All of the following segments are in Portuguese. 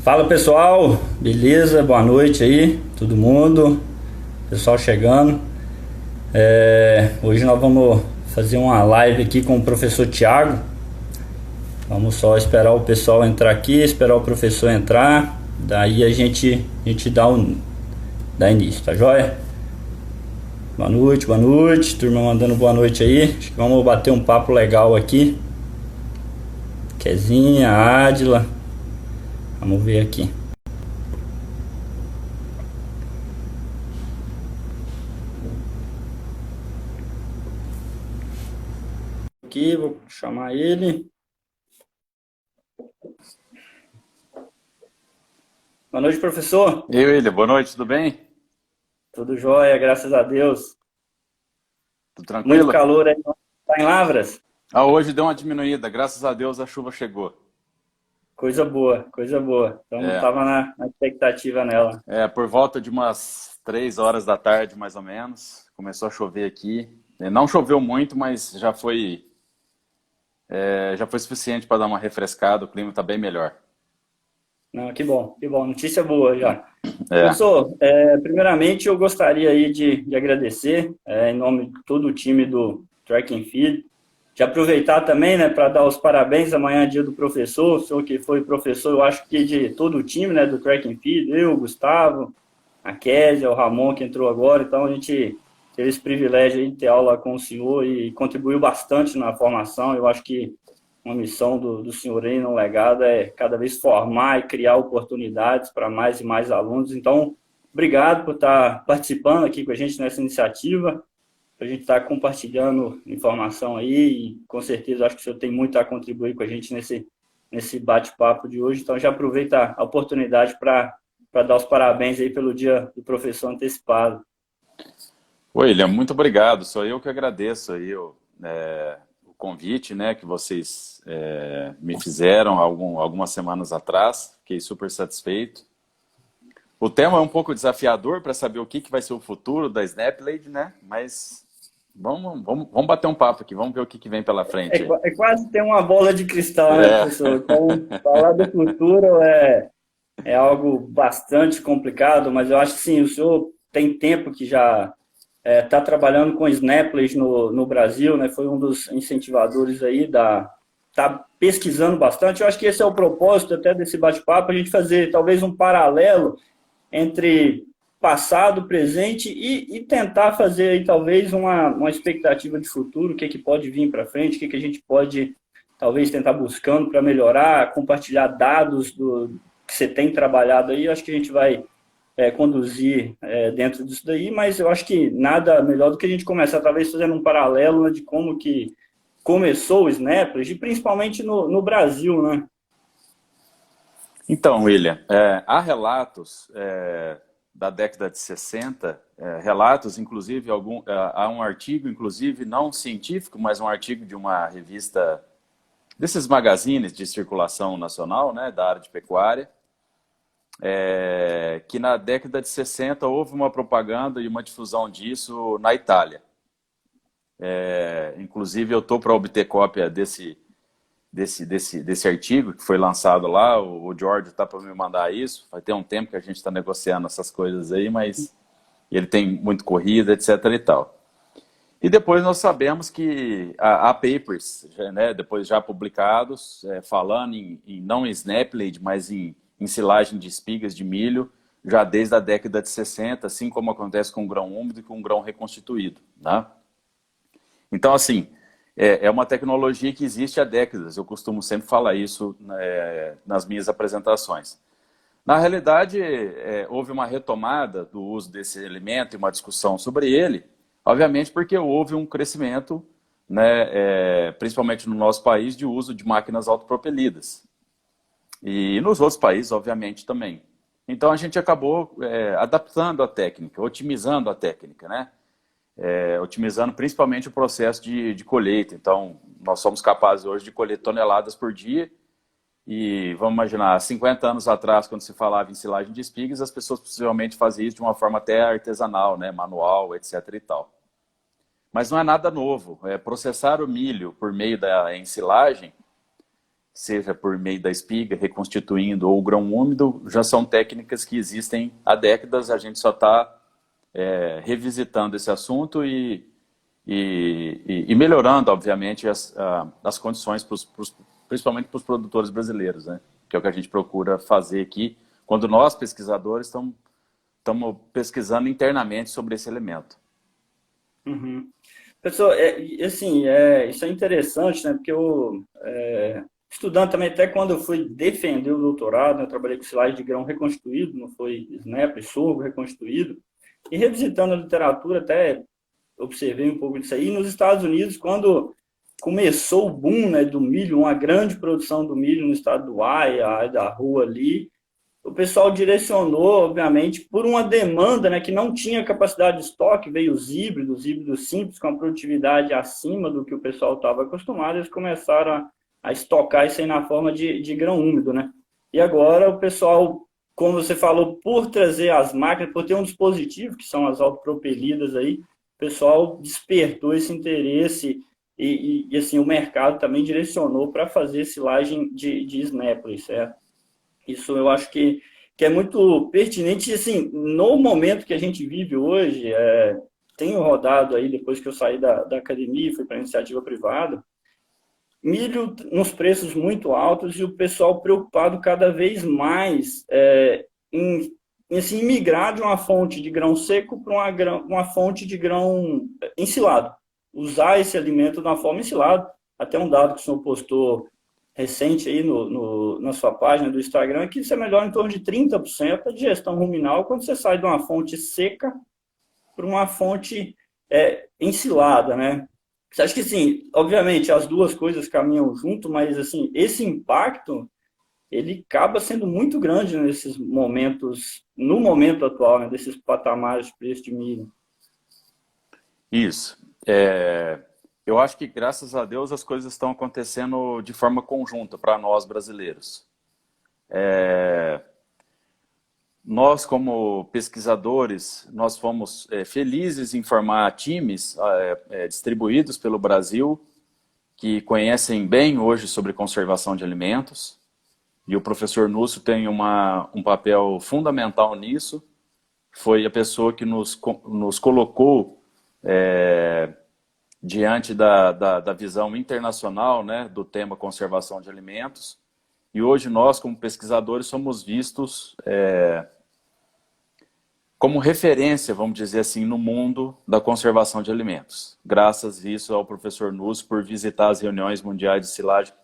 Fala pessoal, beleza? Boa noite aí, todo mundo, pessoal chegando. Hoje nós vamos fazer uma live aqui com o professor Thiago. Vamos só esperar o pessoal entrar aqui, esperar o professor entrar, daí a gente dá início, tá joia? Boa noite, turma mandando boa noite aí. Acho que vamos bater um papo legal aqui. Kezinha, Ádila, vamos ver aqui. Aqui, vou chamar ele. Boa noite, professor. E aí, William, boa noite, tudo bem? Tudo jóia, graças a Deus. Tudo Muito tranquilo? calor aí, tá em Lavras? Hoje deu uma diminuída, graças a Deus a chuva chegou. Coisa boa, coisa boa. Então, É, tava na expectativa nela. por volta de umas 3 horas da tarde, mais ou menos, começou a chover aqui. Não choveu muito, mas já foi suficiente para dar uma refrescada, o clima está bem melhor. Não, que bom, que bom. Notícia boa já. É. Professor, primeiramente eu gostaria aí de agradecer, em nome de todo o time do Track and Field, de aproveitar também, né, para dar os parabéns. Amanhã é dia do professor, o senhor que foi professor, eu acho que de todo o time, né, do Track and Field, eu, o Gustavo, a Kézia, o Ramon que entrou agora, então a gente teve esse privilégio aí de ter aula com o senhor e contribuiu bastante na formação. Eu acho que uma missão do senhor aí no legado é cada vez formar e criar oportunidades para mais e mais alunos. Então, obrigado por estar participando aqui com a gente nessa iniciativa, para a gente estar compartilhando informação aí e com certeza acho que o senhor tem muito a contribuir com a gente nesse bate-papo de hoje. Então, já aproveita a oportunidade para dar os parabéns aí pelo dia do professor antecipado. Oi, William, muito obrigado, sou eu que agradeço aí o convite, né, que vocês me fizeram algumas semanas atrás, fiquei super satisfeito. O tema é um pouco desafiador para saber o que vai ser o futuro da Snaplade, né? Mas vamos bater um papo aqui, vamos ver o que vem pela frente aí. É quase ter uma bola de cristal, né, É, professor? Então, falar do futuro é algo bastante complicado, mas eu acho que sim, o senhor tem tempo que já está trabalhando com Snapless no Brasil, né? Foi um dos incentivadores aí está pesquisando bastante. Eu acho que esse é o propósito até desse bate-papo, a gente fazer talvez um paralelo entre passado, presente e tentar fazer aí talvez uma expectativa de futuro, o que pode vir para frente, o que a gente pode talvez tentar buscando para melhorar, compartilhar dados que você tem trabalhado aí. Eu acho que a gente vai conduzir dentro disso daí, mas eu acho que nada melhor do que a gente começar talvez fazendo um paralelo, né, de como que começou o Snapless, e principalmente no Brasil, né? Então, William, há relatos da década de 60, relatos, inclusive, há um artigo, inclusive, não científico, mas um artigo de uma revista, desses magazines de circulação nacional, né, da área de pecuária, que na década de 60 houve uma propaganda e uma difusão disso na Itália. Inclusive, eu estou para obter cópia desse artigo que foi lançado lá. O George está para me mandar isso. Vai ter um tempo que a gente está negociando essas coisas aí, mas ele tem muito corrida, etc. e tal. E depois nós sabemos que há papers, né, depois já publicados, falando não em Snaplade, mas em silagem de espigas de milho, já desde a década de 60, assim como acontece com o grão úmido e com o grão reconstituído, né? Então, assim, é uma tecnologia que existe há décadas. Eu costumo sempre falar isso nas minhas apresentações. Na realidade, houve uma retomada do uso desse elemento e uma discussão sobre ele, obviamente porque houve um crescimento, né, principalmente no nosso país, de uso de máquinas autopropelidas. E nos outros países, obviamente, também. Então, a gente acabou adaptando a técnica, otimizando a técnica, né? Otimizando principalmente o processo de colheita. Então, nós somos capazes hoje de colher toneladas por dia. E vamos imaginar, 50 anos atrás, quando se falava em silagem de espigas, as pessoas possivelmente faziam isso de uma forma até artesanal, né? Manual, etc. e tal. Mas não é nada novo. Processar o milho por meio da ensilagem seja por meio da espiga, reconstituindo, ou o grão úmido, já são técnicas que existem há décadas, a gente só está revisitando esse assunto e melhorando, obviamente, as condições, principalmente para os produtores brasileiros, né? Que é o que a gente procura fazer aqui, quando nós, pesquisadores, estamos pesquisando internamente sobre esse elemento. Uhum. Pessoal, assim, isso é interessante, né? Porque eu, estudando também, até quando eu fui defender o doutorado, né, eu trabalhei com silagem de grão reconstituído, não foi snap, sorgo reconstituído, e revisitando a literatura, até observei um pouco disso aí. E nos Estados Unidos, quando começou o boom, né, do milho, uma grande produção do milho no estado do Idaho ali, o pessoal direcionou, obviamente, por uma demanda, né, que não tinha capacidade de estoque, veio os híbridos simples, com a produtividade acima do que o pessoal estava acostumado, eles começaram a estocar isso aí na forma de grão úmido, né? E agora o pessoal, como você falou, por trazer as máquinas, por ter um dispositivo, que são as autopropelidas aí, o pessoal despertou esse interesse e assim, o mercado também direcionou para fazer silagem de Snapple, certo? Isso eu acho que é muito pertinente. E, assim, no momento que a gente vive hoje, tenho rodado aí, depois que eu saí da academia e fui para a iniciativa privada, milho nos preços muito altos e o pessoal preocupado cada vez mais em assim, migrar de uma fonte de grão seco para uma fonte de grão ensilado. Usar esse alimento de uma forma ensilada. Até um dado que o senhor postou recente aí na sua página do Instagram, que isso é melhor em torno de 30% a digestão ruminal quando você sai de uma fonte seca para uma fonte ensilada, né? Você acha que, sim, obviamente, as duas coisas caminham junto, mas, assim, esse impacto, ele acaba sendo muito grande nesses momentos, no momento atual, né, desses patamares de preço de milho. Isso. Eu acho que, graças a Deus, as coisas estão acontecendo de forma conjunta para nós brasileiros. Nós, como pesquisadores, nós fomos felizes em formar times distribuídos pelo Brasil que conhecem bem hoje sobre conservação de alimentos. E o professor Núcio tem um papel fundamental nisso. Foi a pessoa que nos colocou diante da visão internacional, né, do tema conservação de alimentos. E hoje nós, como pesquisadores, somos vistos como referência, vamos dizer assim, no mundo da conservação de alimentos. Graças a isso ao professor Núcio por visitar as reuniões mundiais de silagem,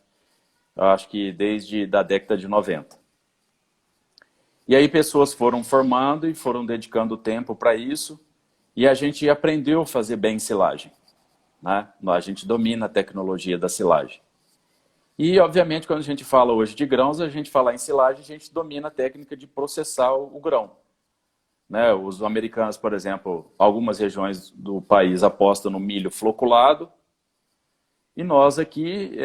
eu acho que desde a década de 90. E aí pessoas foram formando e foram dedicando tempo para isso, e a gente aprendeu a fazer bem silagem, né? A gente domina a tecnologia da silagem. E, obviamente, quando a gente fala hoje de grãos, a gente fala em silagem, a gente domina a técnica de processar o grão. Né? Os americanos, por exemplo, algumas regiões do país apostam no milho floculado, e nós aqui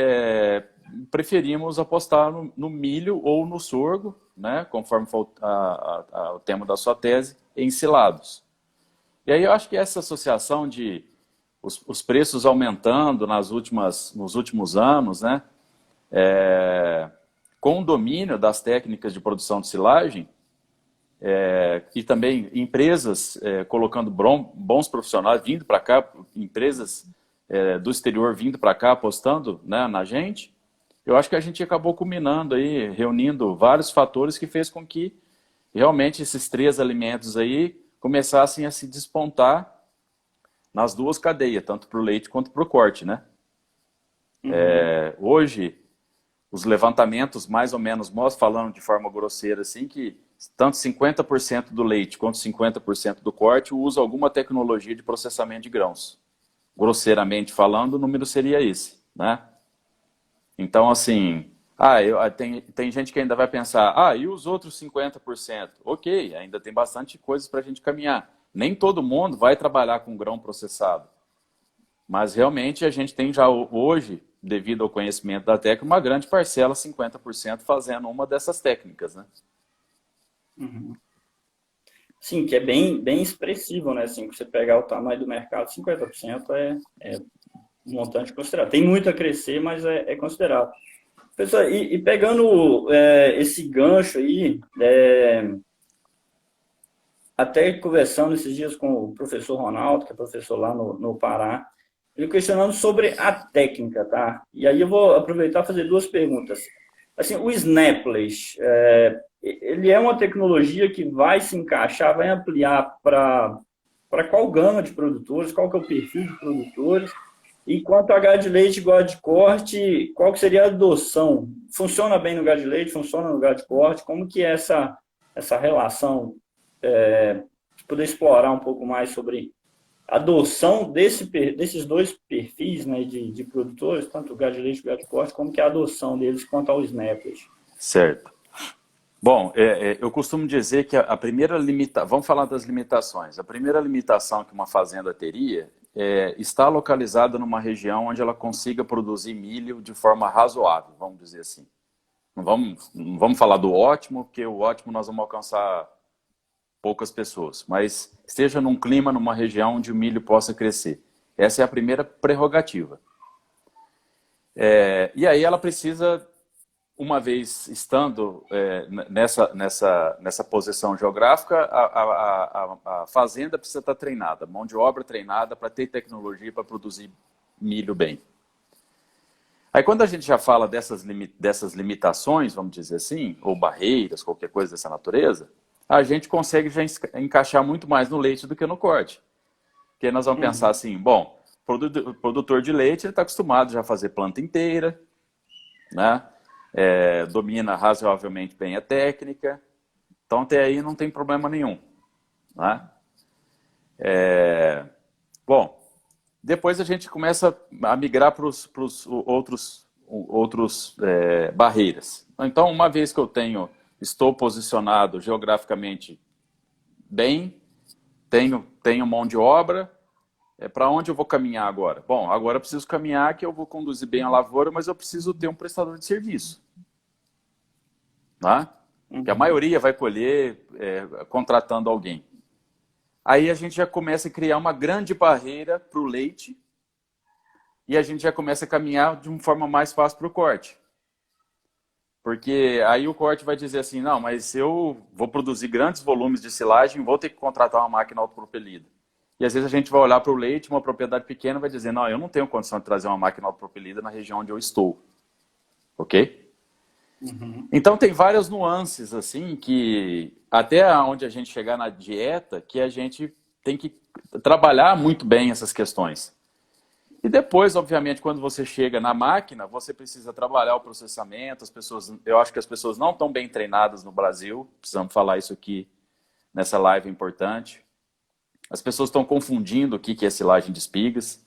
preferimos apostar no milho ou no sorgo, né? Conforme foi o tema da sua tese, ensilados. E aí eu acho que essa associação de os preços aumentando nos últimos anos, né? Com o domínio das técnicas de produção de silagem, e também empresas colocando bons profissionais vindo para cá, empresas do exterior vindo para cá apostando, né, na gente, eu acho que a gente acabou culminando aí, reunindo vários fatores que fez com que realmente esses 3 alimentos aí começassem a se despontar nas duas cadeias, tanto para o leite quanto para o corte, né? Hoje, os levantamentos mais ou menos mostram, falando de forma grosseira assim, que tanto 50% do leite quanto 50% do corte usa alguma tecnologia de processamento de grãos. Grosseiramente falando, o número seria esse, né? Então, assim, tem gente que ainda vai pensar, e os outros 50%? Ok, ainda tem bastante coisas para a gente caminhar. Nem todo mundo vai trabalhar com grão processado. Mas, realmente, a gente tem já hoje, devido ao conhecimento da técnica, uma grande parcela, 50%, fazendo uma dessas técnicas, né? Uhum. Sim, que é bem expressivo, né? Assim, que você pegar o tamanho do mercado, 50% é um montante considerável. Tem muito a crescer, mas é considerável. Pessoal, e pegando esse gancho aí, até conversando esses dias com o professor Ronaldo, que é professor lá no Pará, ele questionando sobre a técnica, tá? E aí eu vou aproveitar e fazer duas perguntas. Assim, o Snapless, ele é uma tecnologia que vai se encaixar, vai ampliar para qual gama de produtores, qual que é o perfil de produtores? E quanto a gado de leite e gado de corte, qual que seria a adoção? Funciona bem no gado de leite, funciona no gado de corte? Como que é essa relação? Poder explorar um pouco mais sobre a adoção desses dois perfis, né, de produtores, tanto o gado de leite e o gado de corte, como que é a adoção deles quanto ao Snappers. Certo. Bom, eu costumo dizer que a primeira limitação, vamos falar das limitações. A primeira limitação que uma fazenda teria é estar localizada numa região onde ela consiga produzir milho de forma razoável, vamos dizer assim. Não vamos falar do ótimo, porque o ótimo nós vamos alcançar poucas pessoas, mas esteja num clima, numa região onde o milho possa crescer. Essa é a primeira prerrogativa. E aí ela precisa, uma vez estando nessa posição geográfica, a fazenda precisa estar treinada, mão de obra treinada para ter tecnologia para produzir milho bem. Aí quando a gente já fala dessas limitações, vamos dizer assim, ou barreiras, qualquer coisa dessa natureza, a gente consegue já encaixar muito mais no leite do que no corte. Porque nós vamos pensar assim, bom, o produtor de leite está acostumado já a fazer planta inteira, né? Domina razoavelmente bem a técnica, então até aí não tem problema nenhum. Né? Bom, depois a gente começa a migrar para os outros barreiras. Então, uma vez que estou posicionado geograficamente bem, tenho mão de obra, para onde eu vou caminhar agora? Bom, agora eu preciso caminhar que eu vou conduzir bem a lavoura, mas eu preciso ter um prestador de serviço. Né? Que a maioria vai colher contratando alguém. Aí a gente já começa a criar uma grande barreira para o leite e a gente já começa a caminhar de uma forma mais fácil para o corte. Porque aí o corte vai dizer assim, não, mas eu vou produzir grandes volumes de silagem, vou ter que contratar uma máquina autopropelida. E às vezes a gente vai olhar para o leite, uma propriedade pequena, vai dizer, não, eu não tenho condição de trazer uma máquina autopropelida na região onde eu estou. Ok? Então tem várias nuances, assim, que até onde a gente chegar na dieta, que a gente tem que trabalhar muito bem essas questões. E depois, obviamente, quando você chega na máquina, você precisa trabalhar o processamento. Eu acho que as pessoas não estão bem treinadas no Brasil, precisamos falar isso aqui nessa live importante. As pessoas estão confundindo o que é silagem de espigas.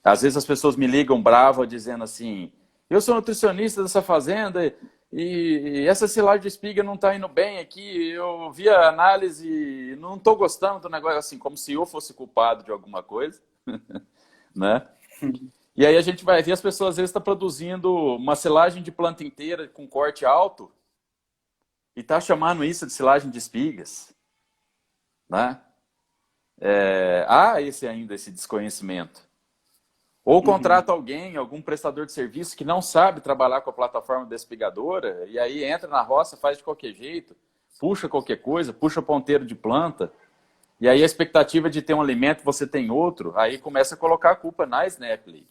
Às vezes as pessoas me ligam bravas dizendo assim, eu sou nutricionista dessa fazenda e essa silagem de espiga não está indo bem aqui, eu vi a análise e não estou gostando do negócio, assim, como se eu fosse culpado de alguma coisa. Né? E aí a gente vai ver as pessoas às vezes estão produzindo uma silagem de planta inteira com corte alto e está chamando isso de silagem de espigas. Né? Há esse desconhecimento. Ou contrata algum prestador de serviço que não sabe trabalhar com a plataforma despigadora e aí entra na roça, faz de qualquer jeito, puxa qualquer coisa, puxa ponteiro de planta. E aí a expectativa de ter um alimento, você tem outro, aí começa a colocar a culpa na Snapless.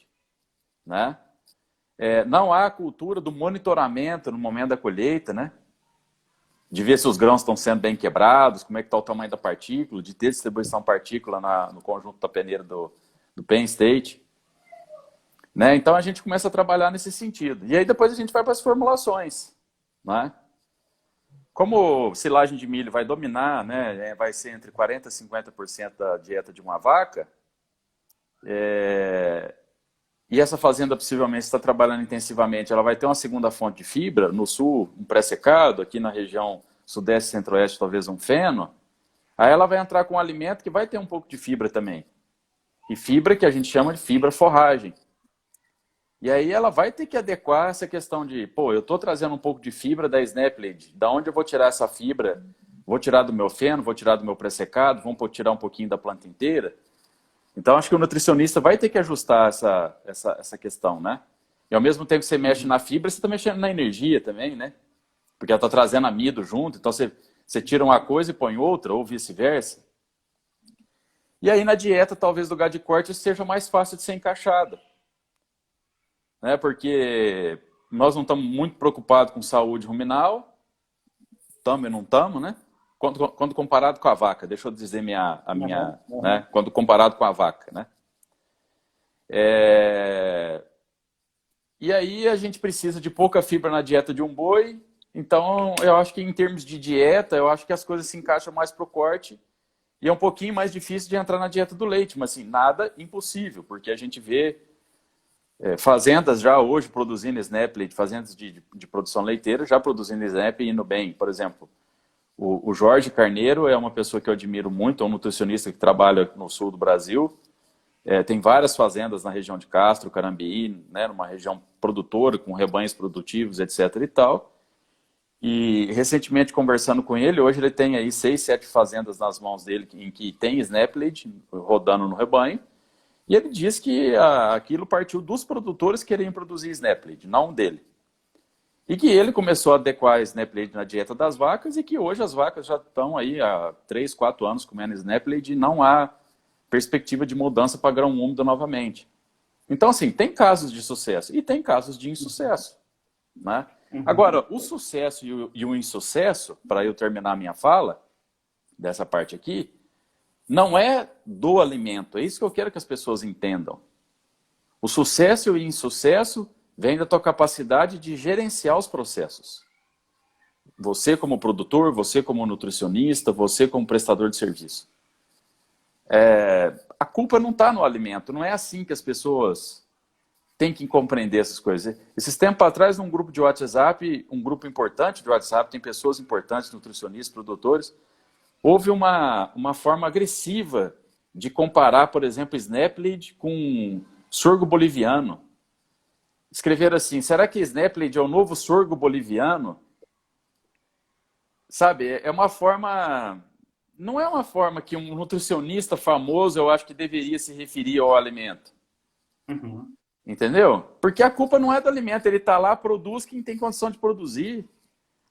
Né? Não há a cultura do monitoramento no momento da colheita, né? De ver se os grãos estão sendo bem quebrados, como é que está o tamanho da partícula, de ter distribuição partícula no conjunto da peneira do Penn State. Né? Então a gente começa a trabalhar nesse sentido. E aí depois a gente vai para as formulações. Né? Como silagem de milho vai dominar, né, vai ser entre 40% e 50% da dieta de uma vaca, e essa fazenda possivelmente está trabalhando intensivamente, ela vai ter uma segunda fonte de fibra, no sul um pré-secado, aqui na região sudeste e centro-oeste talvez um feno, aí ela vai entrar com um alimento que vai ter um pouco de fibra também. E fibra que a gente chama de fibra forragem. E aí ela vai ter que adequar essa questão de, eu estou trazendo um pouco de fibra da Snapless, da onde eu vou tirar essa fibra? Vou tirar do meu feno, vou tirar do meu pré-secado, vamos tirar um pouquinho da planta inteira? Então acho que o nutricionista vai ter que ajustar essa questão, né? E ao mesmo tempo que você mexe na fibra, você está mexendo na energia também, né? Porque ela está trazendo amido junto, então você tira uma coisa e põe outra, ou vice-versa. E aí na dieta, talvez do gado de corte, seja mais fácil de ser encaixada. Né? Porque nós não estamos muito preocupados com saúde ruminal, estamos e não estamos, né? Quando comparado com a vaca, deixa eu dizer né? Quando comparado com a vaca, né? E aí a gente precisa de pouca fibra na dieta de um boi, então eu acho que em termos de dieta, eu acho que as coisas se encaixam mais para o corte e é um pouquinho mais difícil de entrar na dieta do leite, mas assim, nada impossível, porque a gente vê fazendas já hoje produzindo snap leite, fazendas de produção leiteira já produzindo snap e indo bem. Por exemplo, o Jorge Carneiro é uma pessoa que eu admiro muito, é um nutricionista que trabalha no sul do Brasil. Tem várias fazendas na região de Castro, Carambeí, né, numa região produtora, com rebanhos produtivos, etc. e tal. E recentemente conversando com ele, hoje ele tem aí 6, 7 fazendas nas mãos dele em que tem snap leite rodando no rebanho. E ele diz que aquilo partiu dos produtores que queriam produzir snap leite, não dele. E que ele começou a adequar snap leite na dieta das vacas e que hoje as vacas já estão aí há 3, 4 anos comendo snap leite e não há perspectiva de mudança para grão úmido novamente. Então, assim, tem casos de sucesso e tem casos de insucesso. Né? Agora, o sucesso e o insucesso, para eu terminar a minha fala, dessa parte aqui, não é do alimento. É isso que eu quero que as pessoas entendam. O sucesso e o insucesso vem da tua capacidade de gerenciar os processos. Você como produtor, você como nutricionista, você como prestador de serviço. A culpa não está no alimento. Não é assim que as pessoas têm que compreender essas coisas. Esses tempos atrás, num grupo de WhatsApp, um grupo importante de WhatsApp, tem pessoas importantes, nutricionistas, produtores, houve uma forma agressiva de comparar, por exemplo, snap leite com sorgo boliviano. Escreveram assim, será que snap leite é o novo sorgo boliviano? Sabe, é uma forma... Não é uma forma que um nutricionista famoso, eu acho que deveria se referir ao alimento. Uhum. Entendeu? Porque a culpa não é do alimento, ele está lá, produz quem tem condição de produzir.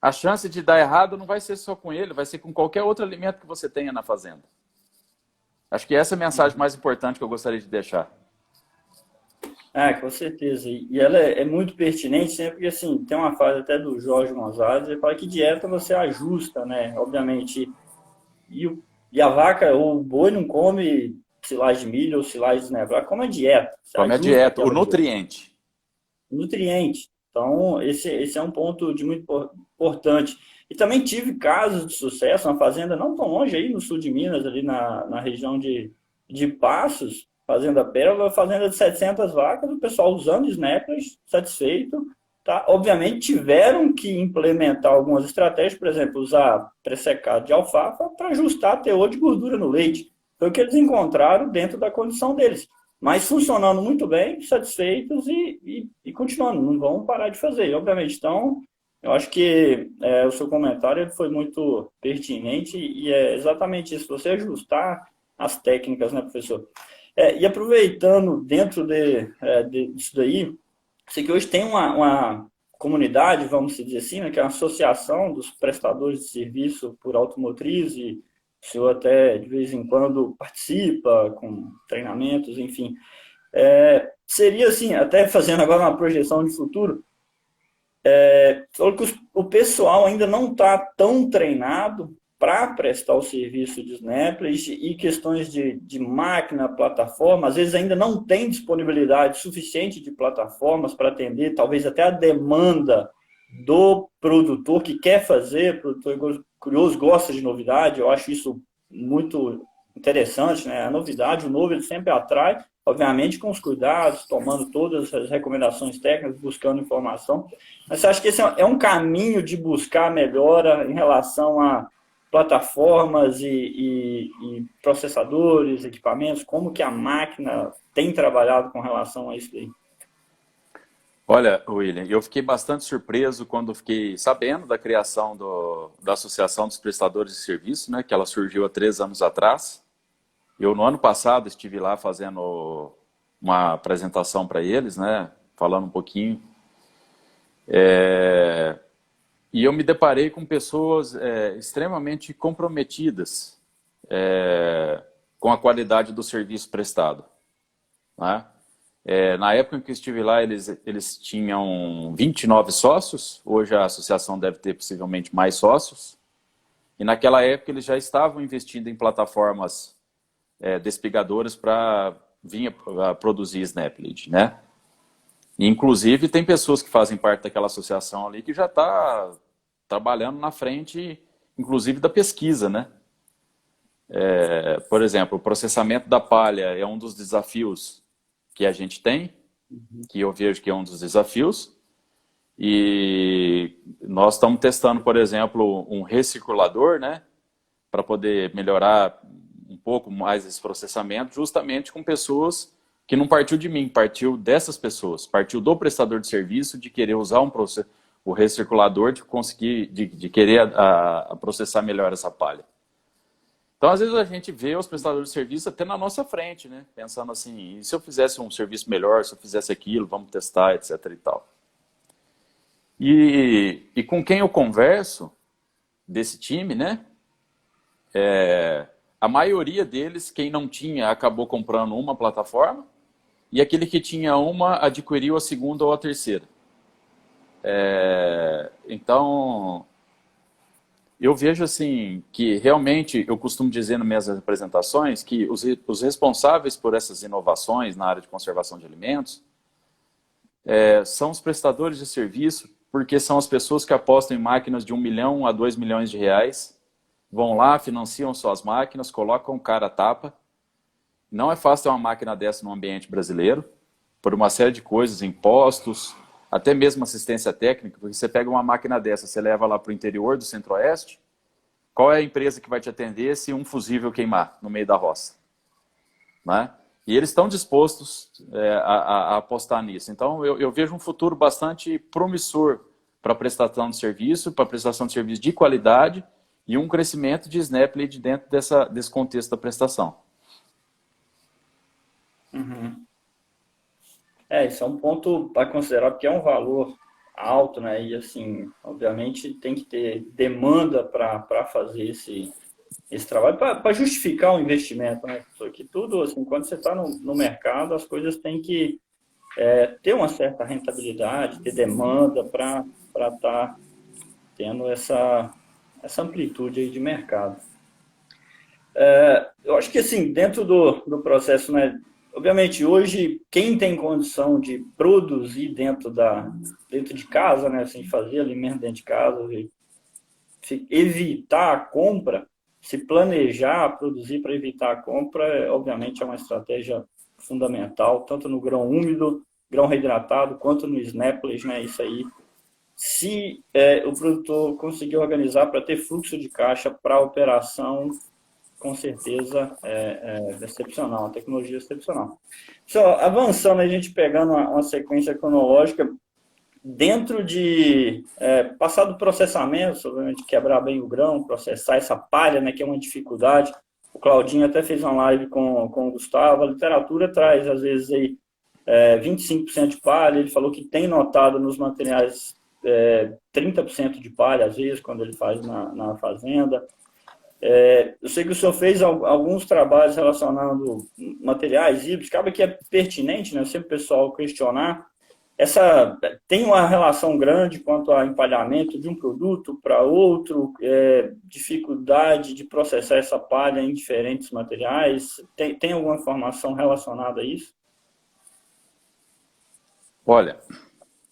A chance de dar errado não vai ser só com ele, vai ser com qualquer outro alimento que você tenha na fazenda. Acho que essa é a mensagem mais importante que eu gostaria de deixar. Com certeza. E ela é muito pertinente, né? Porque assim, tem uma frase até do Jorge Gonzalez, ele fala que dieta você ajusta, né? Obviamente. E a vaca ou o boi não come silagem de milho ou silagem de neve, ela come a dieta. Come a dieta, o nutriente. Nutriente. Então, esse é um ponto de muito importante. E também tive casos de sucesso na fazenda, não tão longe aí no sul de Minas, ali na região de Passos, Fazenda Pérola, fazenda de 700 vacas, o pessoal usando snappers, satisfeito. Tá? Obviamente, tiveram que implementar algumas estratégias, por exemplo, usar pré-secado de alfafa para ajustar o teor de gordura no leite. Foi o que eles encontraram dentro da condição deles. Mas funcionando muito bem, satisfeitos e continuando, não vão parar de fazer, obviamente. Então, eu acho que o seu comentário foi muito pertinente e é exatamente isso, você ajustar as técnicas, né, professor? E aproveitando dentro disso daí, sei que hoje tem uma comunidade, vamos dizer assim, né, que é a Associação dos Prestadores de Serviço por Automotriz, e o senhor até de vez em quando participa com treinamentos, enfim. Seria assim, até fazendo agora uma projeção de futuro, falou que o pessoal ainda não está tão treinado para prestar o serviço de snap e questões de máquina, plataforma, às vezes ainda não tem disponibilidade suficiente de plataformas para atender, talvez até a demanda do produtor que quer fazer, produtor curioso, gosta de novidade, eu acho isso muito interessante, né? A novidade, o novo, ele sempre atrai, obviamente com os cuidados, tomando todas as recomendações técnicas, buscando informação, mas você acha que esse é um caminho de buscar melhora em relação a plataformas e processadores, equipamentos, como que a máquina tem trabalhado com relação a isso aí? Olha, William, eu fiquei bastante surpreso quando fiquei sabendo da criação da Associação dos Prestadores de Serviço, né, que ela surgiu há 3 anos atrás. Eu, no ano passado, estive lá fazendo uma apresentação para eles, né, falando um pouquinho. E eu me deparei com pessoas extremamente comprometidas com a qualidade do serviço prestado, né? Na época em que eu estive lá, eles tinham 29 sócios, hoje a associação deve ter possivelmente mais sócios, e naquela época eles já estavam investindo em plataformas despigadoras para vir a produzir Snap Lead, né? E, inclusive, tem pessoas que fazem parte daquela associação ali que já está trabalhando na frente, inclusive, da pesquisa, né? Por exemplo, o processamento da palha é um dos desafios que a gente tem, que eu vejo que é um dos desafios, e nós estamos testando, por exemplo, um recirculador, né? Para poder melhorar um pouco mais esse processamento, justamente com pessoas que não partiu de mim, partiu dessas pessoas, partiu do prestador de serviço de querer usar o recirculador, de conseguir, de querer processar melhor essa palha. Então, às vezes a gente vê os prestadores de serviço até na nossa frente, né? Pensando assim, e se eu fizesse um serviço melhor, se eu fizesse aquilo, vamos testar, etc. e tal. E com quem eu converso desse time, né? A maioria deles, quem não tinha, acabou comprando uma plataforma, e aquele que tinha uma adquiriu a segunda ou a terceira. Então, eu vejo assim que realmente, eu costumo dizer nas minhas apresentações, que os responsáveis por essas inovações na área de conservação de alimentos são os prestadores de serviço, porque são as pessoas que apostam em máquinas de 1 milhão a 2 milhões de reais, vão lá, financiam suas máquinas, colocam cara a tapa. Não é fácil ter uma máquina dessa no ambiente brasileiro, por uma série de coisas, impostos, até mesmo assistência técnica, porque você pega uma máquina dessa, você leva lá para o interior do Centro-Oeste, qual é a empresa que vai te atender se um fusível queimar no meio da roça? Né? E eles estão dispostos a apostar nisso. Então, eu vejo um futuro bastante promissor para a prestação de serviço, para a prestação de serviço de qualidade e um crescimento de Snap Lead dentro desse contexto da prestação. Uhum. Isso é um ponto para considerar, porque é um valor alto, né? E, assim, obviamente tem que ter demanda para fazer esse trabalho, para justificar o investimento, né? Porque tudo, assim, quando você está no mercado, as coisas têm que ter uma certa rentabilidade, ter demanda para estar tendo essa amplitude aí de mercado. Eu acho que, assim, dentro do processo, né? Obviamente, hoje, quem tem condição de produzir dentro de casa, né? Assim, fazer alimento dentro de casa, evitar a compra, se planejar, produzir para evitar a compra, obviamente é uma estratégia fundamental, tanto no grão úmido, grão reidratado, quanto no Snapless, né? Isso aí. Se o produtor conseguir organizar para ter fluxo de caixa para a operação, com certeza é excepcional, uma tecnologia excepcional. Só avançando, a gente pegando uma sequência cronológica, dentro de passar do processamento, obviamente quebrar bem o grão, processar essa palha, né, que é uma dificuldade. O Claudinho até fez uma live com o Gustavo, a literatura traz, às vezes, aí, 25% de palha, ele falou que tem notado nos materiais 30% de palha, às vezes, quando ele faz na fazenda. Eu sei que o senhor fez alguns trabalhos relacionando materiais híbridos, acaba que é pertinente, né? Sempre o pessoal questionar. Tem uma relação grande quanto ao empalhamento de um produto para outro, dificuldade de processar essa palha em diferentes materiais. Tem alguma informação relacionada a isso? Olha,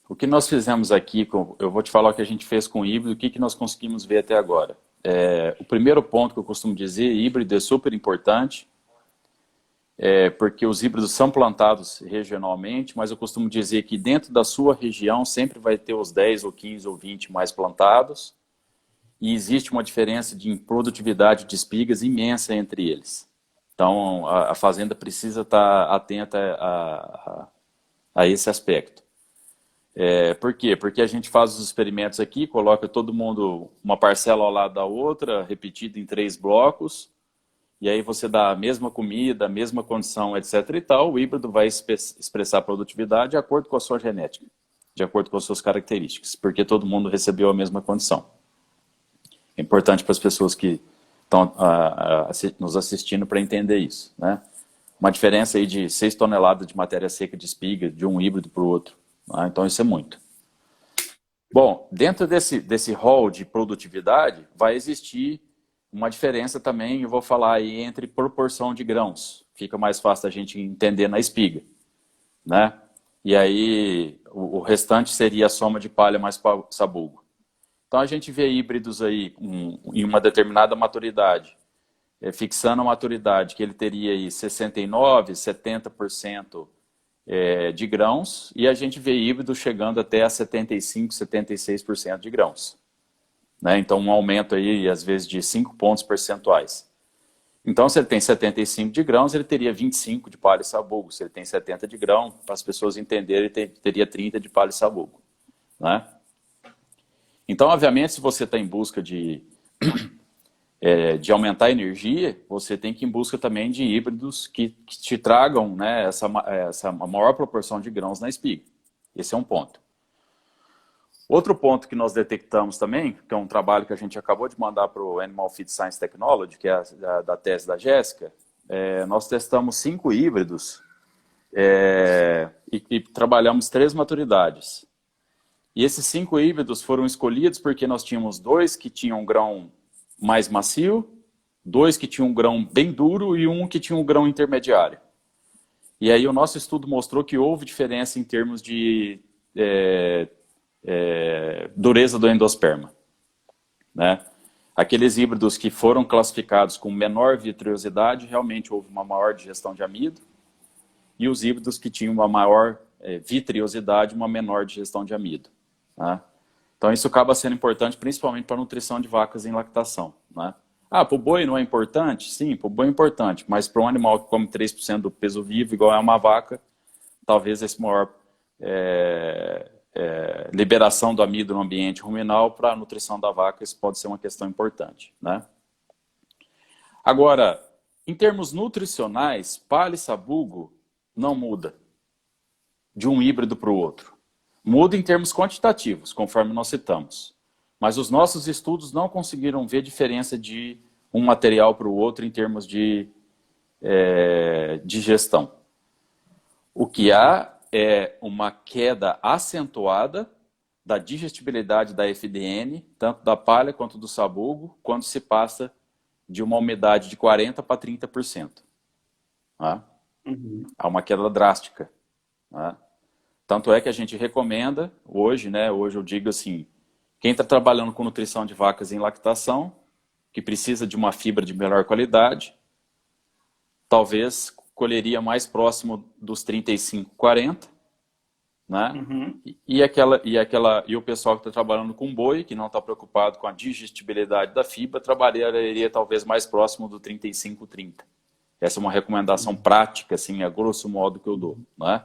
o que nós fizemos aqui, eu vou te falar o que a gente fez com o híbrido, o que nós conseguimos ver até agora. O primeiro ponto que eu costumo dizer, híbrido é super importante, porque os híbridos são plantados regionalmente, mas eu costumo dizer que dentro da sua região sempre vai ter os 10 ou 15 ou 20 mais plantados, e existe uma diferença de produtividade de espigas imensa entre eles. Então, a fazenda precisa estar atenta a esse aspecto. Por quê? Porque a gente faz os experimentos aqui, coloca todo mundo uma parcela ao lado da outra, repetido em 3 blocos, e aí você dá a mesma comida, a mesma condição, etc. e tal, o híbrido vai expressar produtividade de acordo com a sua genética, de acordo com as suas características, porque todo mundo recebeu a mesma condição. É importante para as pessoas que estão nos assistindo para entender isso, né? Uma diferença aí de 6 toneladas de matéria seca de espiga de um híbrido para o outro, né? Então isso é muito. Bom, dentro desse rol de produtividade vai existir uma diferença também, eu vou falar aí entre proporção de grãos, fica mais fácil a gente entender na espiga, né? E aí o restante seria a soma de palha mais sabugo. Então a gente vê híbridos aí em uma determinada maturidade, fixando a maturidade que ele teria aí 69%, 70% de grãos, e a gente vê híbridos chegando até a 75%, 76% de grãos, né? Então um aumento aí às vezes de 5 pontos percentuais. Então se ele tem 75 de grãos, ele teria 25 de palha e sabugo. Se ele tem 70 de grão, para as pessoas entenderem, ele teria 30 de palha e sabugo, né? Então, obviamente, se você está em busca de aumentar a energia, você tem que ir em busca também de híbridos que te tragam, né, essa maior proporção de grãos na espiga. Esse é um ponto. Outro ponto que nós detectamos também, que é um trabalho que a gente acabou de mandar para o Animal Feed Science Technology, que é da tese da Jéssica, nós testamos 5 híbridos e trabalhamos 3 maturidades. E esses 5 híbridos foram escolhidos porque nós tínhamos 2 que tinham um grão mais macio, 2 que tinham um grão bem duro e 1 que tinha um grão intermediário. E aí o nosso estudo mostrou que houve diferença em termos de dureza do endosperma, né? Aqueles híbridos que foram classificados com menor vitriosidade, realmente houve uma maior digestão de amido, e os híbridos que tinham uma maior vitriosidade, uma menor digestão de amido, né? Então isso acaba sendo importante principalmente para a nutrição de vacas em lactação, né? Ah, para o boi não é importante? Sim, para o boi é importante, mas para um animal que come 3% do peso vivo, igual é uma vaca, talvez esse maior liberação do amido no ambiente ruminal para a nutrição da vaca, isso pode ser uma questão importante, né? Agora, em termos nutricionais, palha e sabugo não muda de um híbrido para o outro. Muda em termos quantitativos, conforme nós citamos. Mas os nossos estudos não conseguiram ver diferença de um material para o outro em termos de digestão. O que há é uma queda acentuada da digestibilidade da FDN, tanto da palha quanto do sabugo, quando se passa de uma umidade de 40% para 30%. Tá? Há uma queda drástica. Tá? Tanto é que a gente recomenda, hoje, né, hoje eu digo assim, quem está trabalhando com nutrição de vacas em lactação, que precisa de uma fibra de melhor qualidade, talvez colheria mais próximo dos 35, 40, né? E o pessoal que está trabalhando com boi, que não está preocupado com a digestibilidade da fibra, trabalharia talvez mais próximo do 35, 30. Essa é uma recomendação prática, assim, a grosso modo que eu dou, né?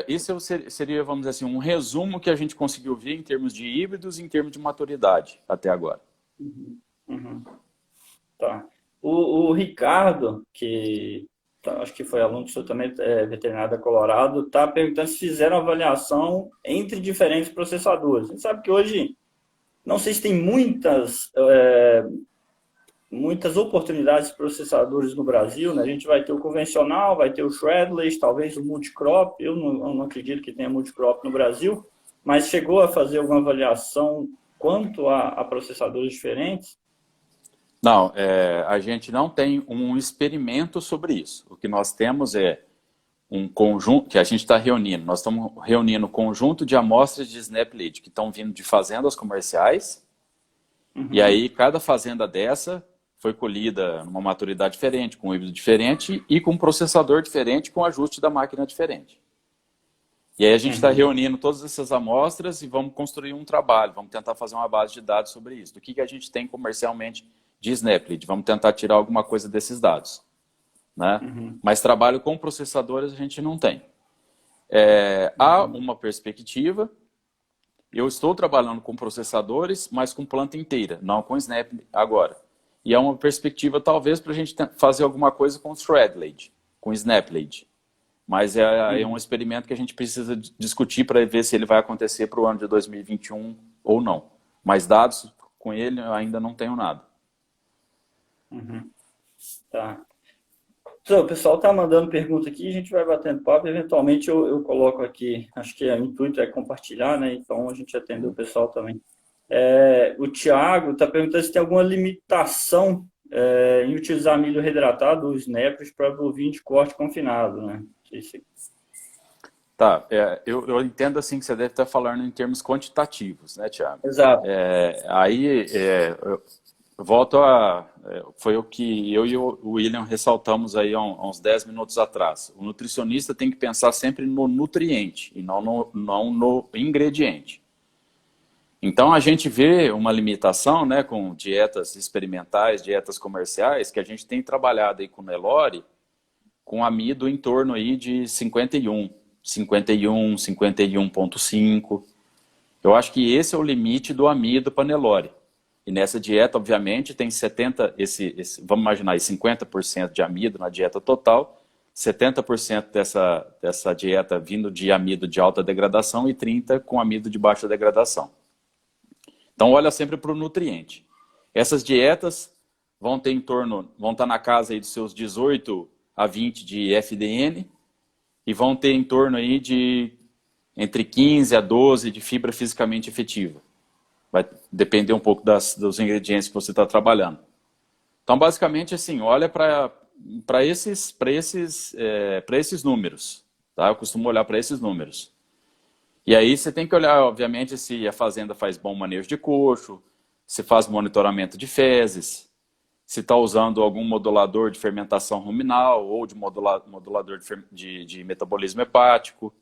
Isso seria, vamos dizer assim, um resumo que a gente conseguiu ver em termos de híbridos e em termos de maturidade até agora. Tá. O Ricardo, que acho que foi aluno do seu também, veterinário da Colorado, está perguntando se fizeram avaliação entre diferentes processadores. A gente sabe que hoje, não sei se tem muitas oportunidades de processadores no Brasil, né? A gente vai ter o convencional, vai ter o shredless, talvez o multicrop. Eu não acredito que tenha multicrop no Brasil, mas chegou a fazer alguma avaliação quanto a processadores diferentes? Não, a gente não tem um experimento sobre isso. O que nós temos é um conjunto, que a gente está reunindo. Nós estamos reunindo um conjunto de amostras de Snap Lead que estão vindo de fazendas comerciais. E aí, cada fazenda dessa foi colhida numa maturidade diferente, com um híbrido diferente e com um processador diferente, com ajuste da máquina diferente. E aí a gente está reunindo todas essas amostras e vamos construir um trabalho, vamos tentar fazer uma base de dados sobre isso. Do que a gente tem comercialmente de Snap Lead, vamos tentar tirar alguma coisa desses dados, né? Mas trabalho com processadores a gente não tem. Há uma perspectiva. Eu estou trabalhando com processadores, mas com planta inteira, não com Snap agora. e é uma perspectiva talvez para a gente fazer alguma coisa com o Shred Lead, com o Snap Lead. Mas é um experimento que a gente precisa discutir para ver se ele vai acontecer para o ano de 2021 ou não. Mas dados com ele eu ainda não tenho nada. Tá. Então, o pessoal está mandando pergunta aqui, a gente vai batendo papo, eventualmente eu coloco aqui, acho que o intuito é compartilhar, né? Então a gente atendeu o pessoal também. O Thiago está perguntando se tem alguma limitação em utilizar milho reidratado ou snaps para bovino de corte confinado, né? Tá, eu entendo assim que você deve estar falando em termos quantitativos, né, Thiago? Exato. Volto foi o que eu e o William ressaltamos aí há uns 10 minutos atrás. O nutricionista tem que pensar sempre no nutriente e não no ingrediente. Então a gente vê uma limitação, né, com dietas experimentais, dietas comerciais, que a gente tem trabalhado aí com o Nelore, com amido em torno aí de 51, 51,5. Eu acho que esse é o limite do amido para Nelore. E nessa dieta, obviamente, tem 70, vamos imaginar, 50% de amido na dieta total, 70% dessa dieta vindo de amido de alta degradação e 30% com amido de baixa degradação. Então, olha sempre para o nutriente. Essas dietas vão estar na casa aí dos seus 18 a 20 de FDN e vão ter em torno aí de entre 15 a 12 de fibra fisicamente efetiva. Vai depender um pouco dos ingredientes que você está trabalhando. Então, basicamente, assim, olha para esses números. Tá? Eu costumo olhar para esses números. E aí você tem que olhar, obviamente, se a fazenda faz bom manejo de coxo, se faz monitoramento de fezes, se está usando algum modulador de fermentação ruminal ou de modulador de metabolismo hepático.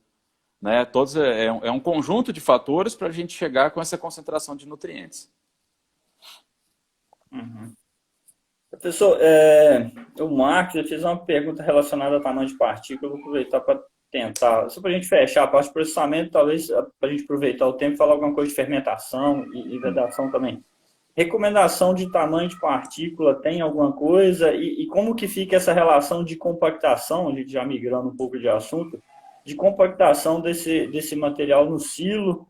Né? Todos é um conjunto de fatores para a gente chegar com essa concentração de nutrientes. Professor, o Marcos fez uma pergunta relacionada ao tamanho de partícula, eu vou aproveitar para tentar, só para a gente fechar a parte de processamento, talvez para a gente aproveitar o tempo e falar alguma coisa de fermentação e vedação também. Recomendação de tamanho de partícula, tem alguma coisa? E como que fica essa relação de compactação, a gente já migrando um pouco de assunto, de compactação desse material no silo,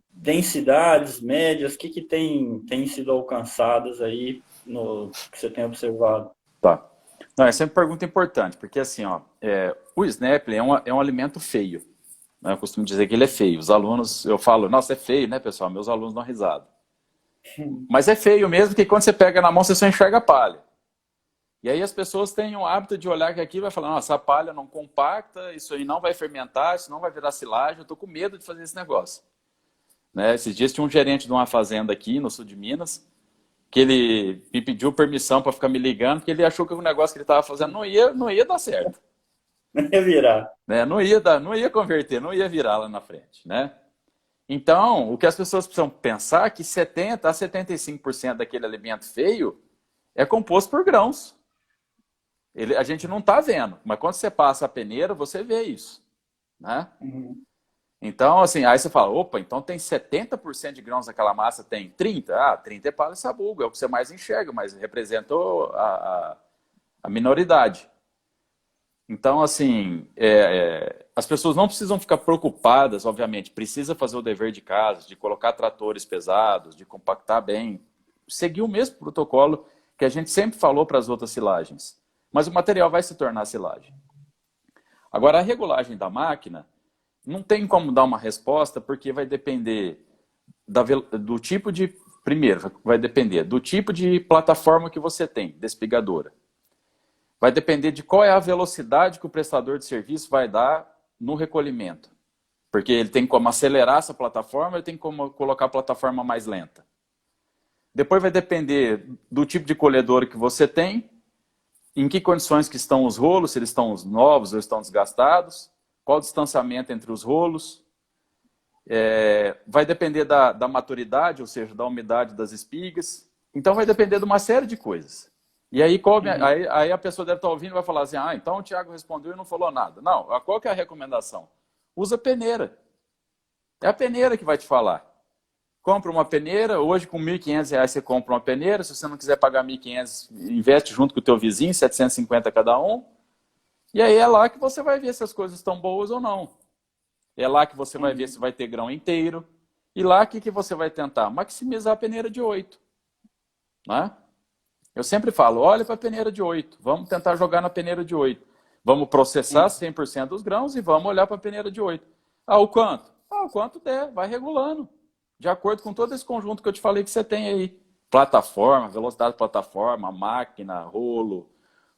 densidades médias, que tem sido alcançadas aí no que você tem observado? Tá. Não, essa é uma pergunta importante, porque assim, o Snap é um alimento feio. Né? Eu costumo dizer que ele é feio. Os alunos, eu falo, nossa, é feio, né, pessoal? Meus alunos dão risada. Mas é feio mesmo, que quando você pega na mão, você só enxerga a palha. E aí as pessoas têm o hábito de olhar que aqui vai falar, nossa, a palha não compacta, isso aí não vai fermentar, isso não vai virar silagem, eu estou com medo de fazer esse negócio. Né? Esses dias tinha um gerente de uma fazenda aqui no sul de Minas, que ele me pediu permissão para ficar me ligando, porque ele achou que o negócio que ele estava fazendo não ia dar certo. Não ia virar. Né? Não ia converter, não ia virar lá na frente. Né? Então, o que as pessoas precisam pensar é que 70% a 75% daquele alimento feio é composto por grãos. A gente não está vendo, mas quando você passa a peneira, você vê isso. Né? Então, assim, aí você fala, opa, então tem 70% de grãos naquela massa, tem 30%? 30% é palha e sabugo, é o que você mais enxerga, mas representa a minoridade. Então, assim, as pessoas não precisam ficar preocupadas, obviamente, precisa fazer o dever de casa, de colocar tratores pesados, de compactar bem, seguir o mesmo protocolo que a gente sempre falou para as outras silagens. Mas o material vai se tornar silagem. Agora, a regulagem da máquina, não tem como dar uma resposta, porque vai depender do tipo de... Primeiro, vai depender do tipo de plataforma que você tem, despigadora. Vai depender de qual é a velocidade que o prestador de serviço vai dar no recolhimento. Porque ele tem como acelerar essa plataforma, ele tem como colocar a plataforma mais lenta. Depois vai depender do tipo de colhedora que você tem, em que condições que estão os rolos, se eles estão novos ou estão desgastados, qual o distanciamento entre os rolos. Vai depender da maturidade, ou seja, da umidade das espigas. Então vai depender de uma série de coisas. E aí, aí a pessoa deve estar ouvindo e vai falar assim, então o Thiago respondeu e não falou nada. Não, qual que é a recomendação? Usa peneira. É a peneira que vai te falar. compra uma peneira, hoje com R$ 1.500 você compra uma peneira, se você não quiser pagar R$ 1.500, investe junto com o teu vizinho, 750 cada um, e aí é lá que você vai ver se as coisas estão boas ou não. É lá que você vai ver se vai ter grão inteiro, e lá o que você vai tentar? Maximizar a peneira de 8. Né? Eu sempre falo, olha para a peneira de 8, vamos tentar jogar na peneira de 8. Vamos processar 100% dos grãos e vamos olhar para a peneira de 8. Ah, o quanto? Ah, o quanto der, vai regulando. De acordo com todo esse conjunto que eu te falei que você tem aí. Plataforma, velocidade de plataforma, máquina, rolo,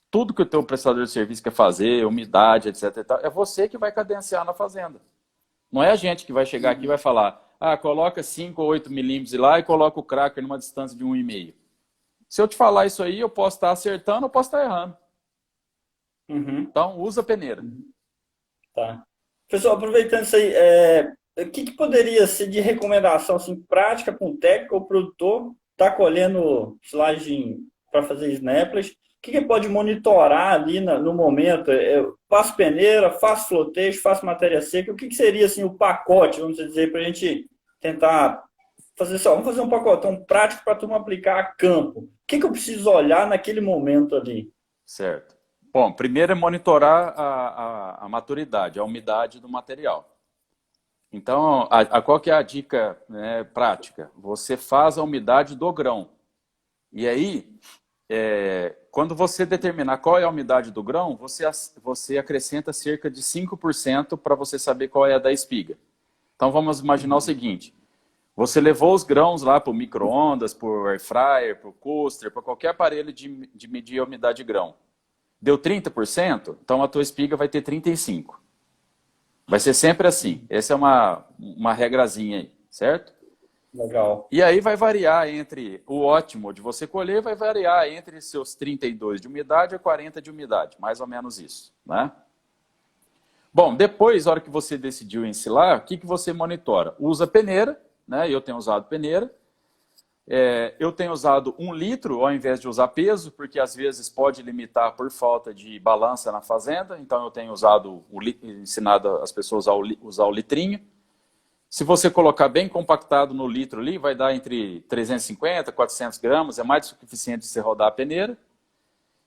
tudo que o teu prestador de serviço quer fazer, umidade, etc. E tal, é você que vai cadenciar na fazenda. Não é a gente que vai chegar aqui e vai falar, coloca 5 ou 8 milímetros lá e coloca o cracker numa distância de 1,5. Se eu te falar isso aí, eu posso estar acertando ou posso estar errando. Então, usa a peneira. Tá. Pessoal, aproveitando isso aí, o que poderia ser de recomendação assim, prática para um técnico ou produtor está colhendo silagem para fazer snapless? O que pode monitorar ali no momento? Faço peneira, faço flotejo, faço matéria seca. O que seria assim, o pacote, vamos dizer, para a gente tentar fazer só? Vamos fazer um pacotão prático para a turma aplicar a campo. O que eu preciso olhar naquele momento ali? Certo. Bom, primeiro é monitorar a maturidade, a umidade do material. Então, qual que é a dica, né, prática? Você faz a umidade do grão. E aí, quando você determinar qual é a umidade do grão, você acrescenta cerca de 5% para você saber qual é a da espiga. Então, vamos imaginar o seguinte. Você levou os grãos lá para o micro-ondas, para o air fryer, para o coaster, para qualquer aparelho de medir a umidade de grão. Deu 30%, então a tua espiga vai ter 35%. Vai ser sempre assim. Essa é uma regrazinha aí, certo? Legal. E aí vai variar entre o ótimo de você colher, vai variar entre seus 32 de umidade e 40 de umidade, mais ou menos isso, né? Bom, depois, na hora que você decidiu ensilar, o que você monitora? Usa peneira, né? Eu tenho usado peneira. Eu tenho usado 1 litro ao invés de usar peso, porque às vezes pode limitar por falta de balança na fazenda. Então eu tenho ensinado as pessoas a usar o litrinho. Se você colocar bem compactado no litro ali, vai dar entre 350 e 400 gramas, é mais do que suficiente de você rodar a peneira.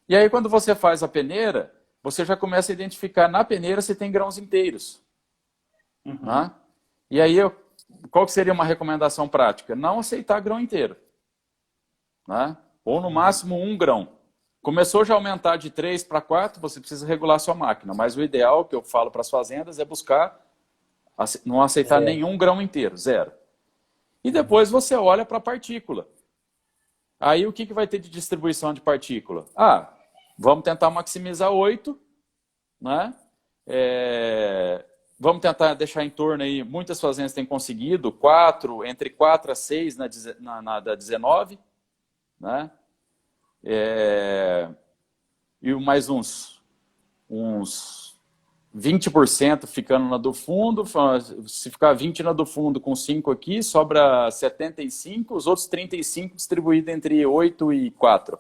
E aí quando você faz a peneira, você já começa a identificar na peneira se tem grãos inteiros. Né? E aí qual que seria uma recomendação prática? Não aceitar grão inteiro. Né? Ou no máximo 1 grão. Começou já a aumentar de 3 para 4, você precisa regular a sua máquina. Mas o ideal que eu falo para as fazendas é buscar não aceitar nenhum grão inteiro, 0. E depois você olha para a partícula. Aí o que vai ter de distribuição de partícula? Vamos tentar maximizar 8, né? Vamos tentar deixar em torno aí, muitas fazendas têm conseguido, entre 4 a 6 na da 19, né? E mais uns 20% ficando na do fundo. Se ficar 20 na do fundo com 5 aqui, sobra 75, os outros 35 distribuídos entre 8 e 4.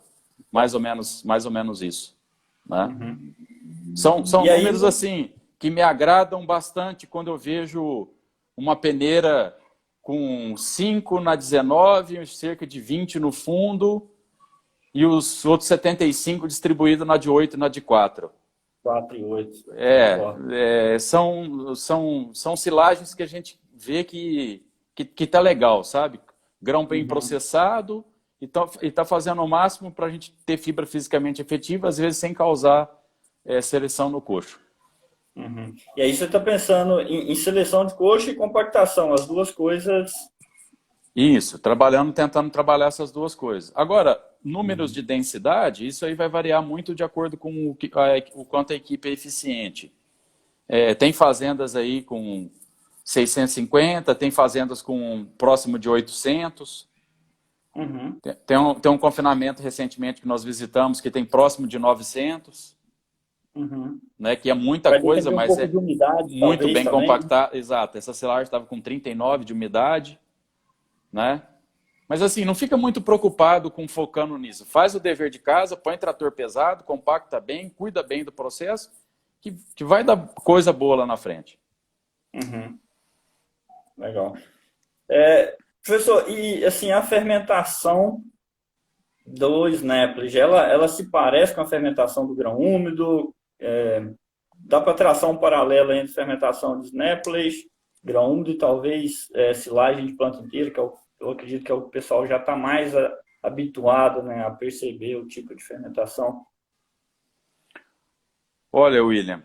Mais ou menos isso. Né? São números assim que me agradam bastante quando eu vejo uma peneira com 5 na 19, cerca de 20 no fundo, e os outros 75 distribuídos na de 8 e na de 4. 4 e 8. São silagens que a gente vê que tá legal, sabe? Grão bem processado e tá fazendo o máximo para a gente ter fibra fisicamente efetiva, às vezes sem causar seleção no coxo. E aí você está pensando em seleção de coxo e compactação, as duas coisas. Isso, tentando trabalhar essas duas coisas. Agora, números de densidade, isso aí vai variar muito de acordo com o quanto a equipe é eficiente. Tem fazendas aí com 650, tem fazendas com próximo de 800. Tem um confinamento recentemente que nós visitamos que tem próximo de 900. Né, que é muita coisa, mas é umidade, muito bem compactado. Exato, essa silagem estava com 39 de umidade. Né? Mas assim, não fica muito preocupado focando nisso. Faz o dever de casa, põe trator pesado, compacta bem, cuida bem do processo, que vai dar coisa boa lá na frente. Legal. Professor, e assim, a fermentação do Snapples, ela se parece com a fermentação do grão úmido? Dá para traçar um paralelo entre fermentação de Snapples, grão úmido e talvez silagem de planta inteira, que eu acredito que é o que o pessoal já está mais habituado, né, a perceber o tipo de fermentação. Olha, William,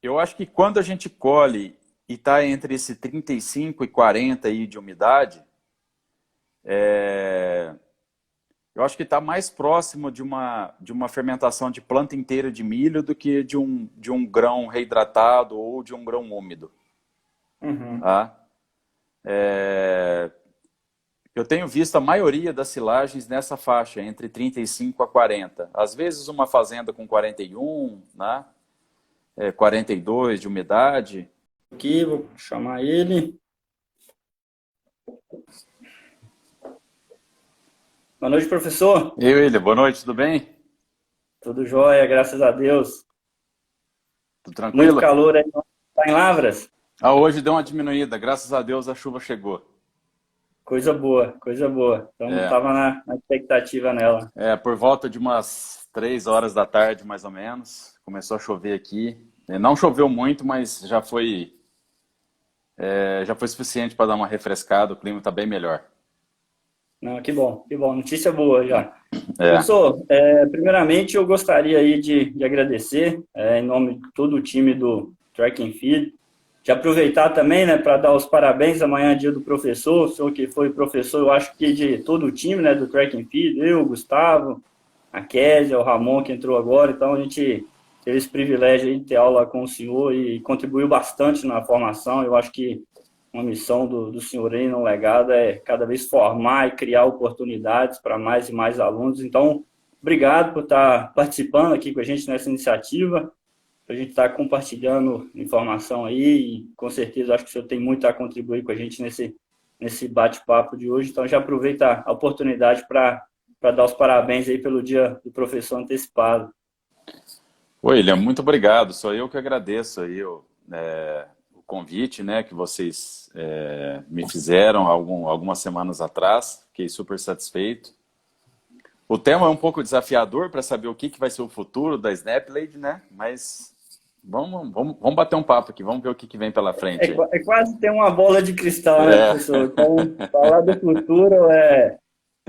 eu acho que quando a gente colhe e está entre esse 35 e 40 aí de umidade, eu acho que está mais próximo de uma fermentação de planta inteira de milho do que de um grão reidratado ou de um grão úmido. Uhum. Tá? Eu tenho visto a maioria das silagens nessa faixa, entre 35 a 40. Às vezes uma fazenda com 41, né? 42 de umidade. Aqui, vou chamar ele. Boa noite, professor. E aí, William, boa noite, tudo bem? Tudo jóia, graças a Deus. Tudo Muito tranquilo? calor aí, tá em Lavras? Hoje deu uma diminuída, graças a Deus a chuva chegou. Coisa boa, coisa boa. Então, É, estava na expectativa nela. por volta de umas 3 horas da tarde, mais ou menos, começou a chover aqui. Não choveu muito, mas já foi suficiente para dar uma refrescada, o clima está bem melhor. Não, que bom, que bom. Notícia boa já. É. Professor, primeiramente eu gostaria aí de agradecer, em nome de todo o time do Track and Field, de aproveitar também, né, para dar os parabéns. Amanhã é dia do professor, o senhor que foi professor, eu acho que de todo o time, né, do Track and Field, eu, o Gustavo, a Kézia, o Ramon que entrou agora, então a gente teve esse privilégio aí de ter aula com o senhor e contribuiu bastante na formação. Eu acho que uma missão do senhor aí no legado é cada vez formar e criar oportunidades para mais e mais alunos. Então, obrigado por estar participando aqui com a gente nessa iniciativa, para a gente estar compartilhando informação aí e com certeza acho que o senhor tem muito a contribuir com a gente nesse bate-papo de hoje. Então, já aproveita a oportunidade para dar os parabéns aí pelo Dia do Professor antecipado. Oi, William, muito obrigado. Sou eu que agradeço aí o convite, né, que vocês me fizeram algumas semanas atrás. Fiquei super satisfeito. O tema é um pouco desafiador para saber o que vai ser o futuro da Snappblade, né? Mas vamos bater um papo aqui, vamos ver o que vem pela frente. É quase ter uma bola de cristal, né, professor? Então, falar do futuro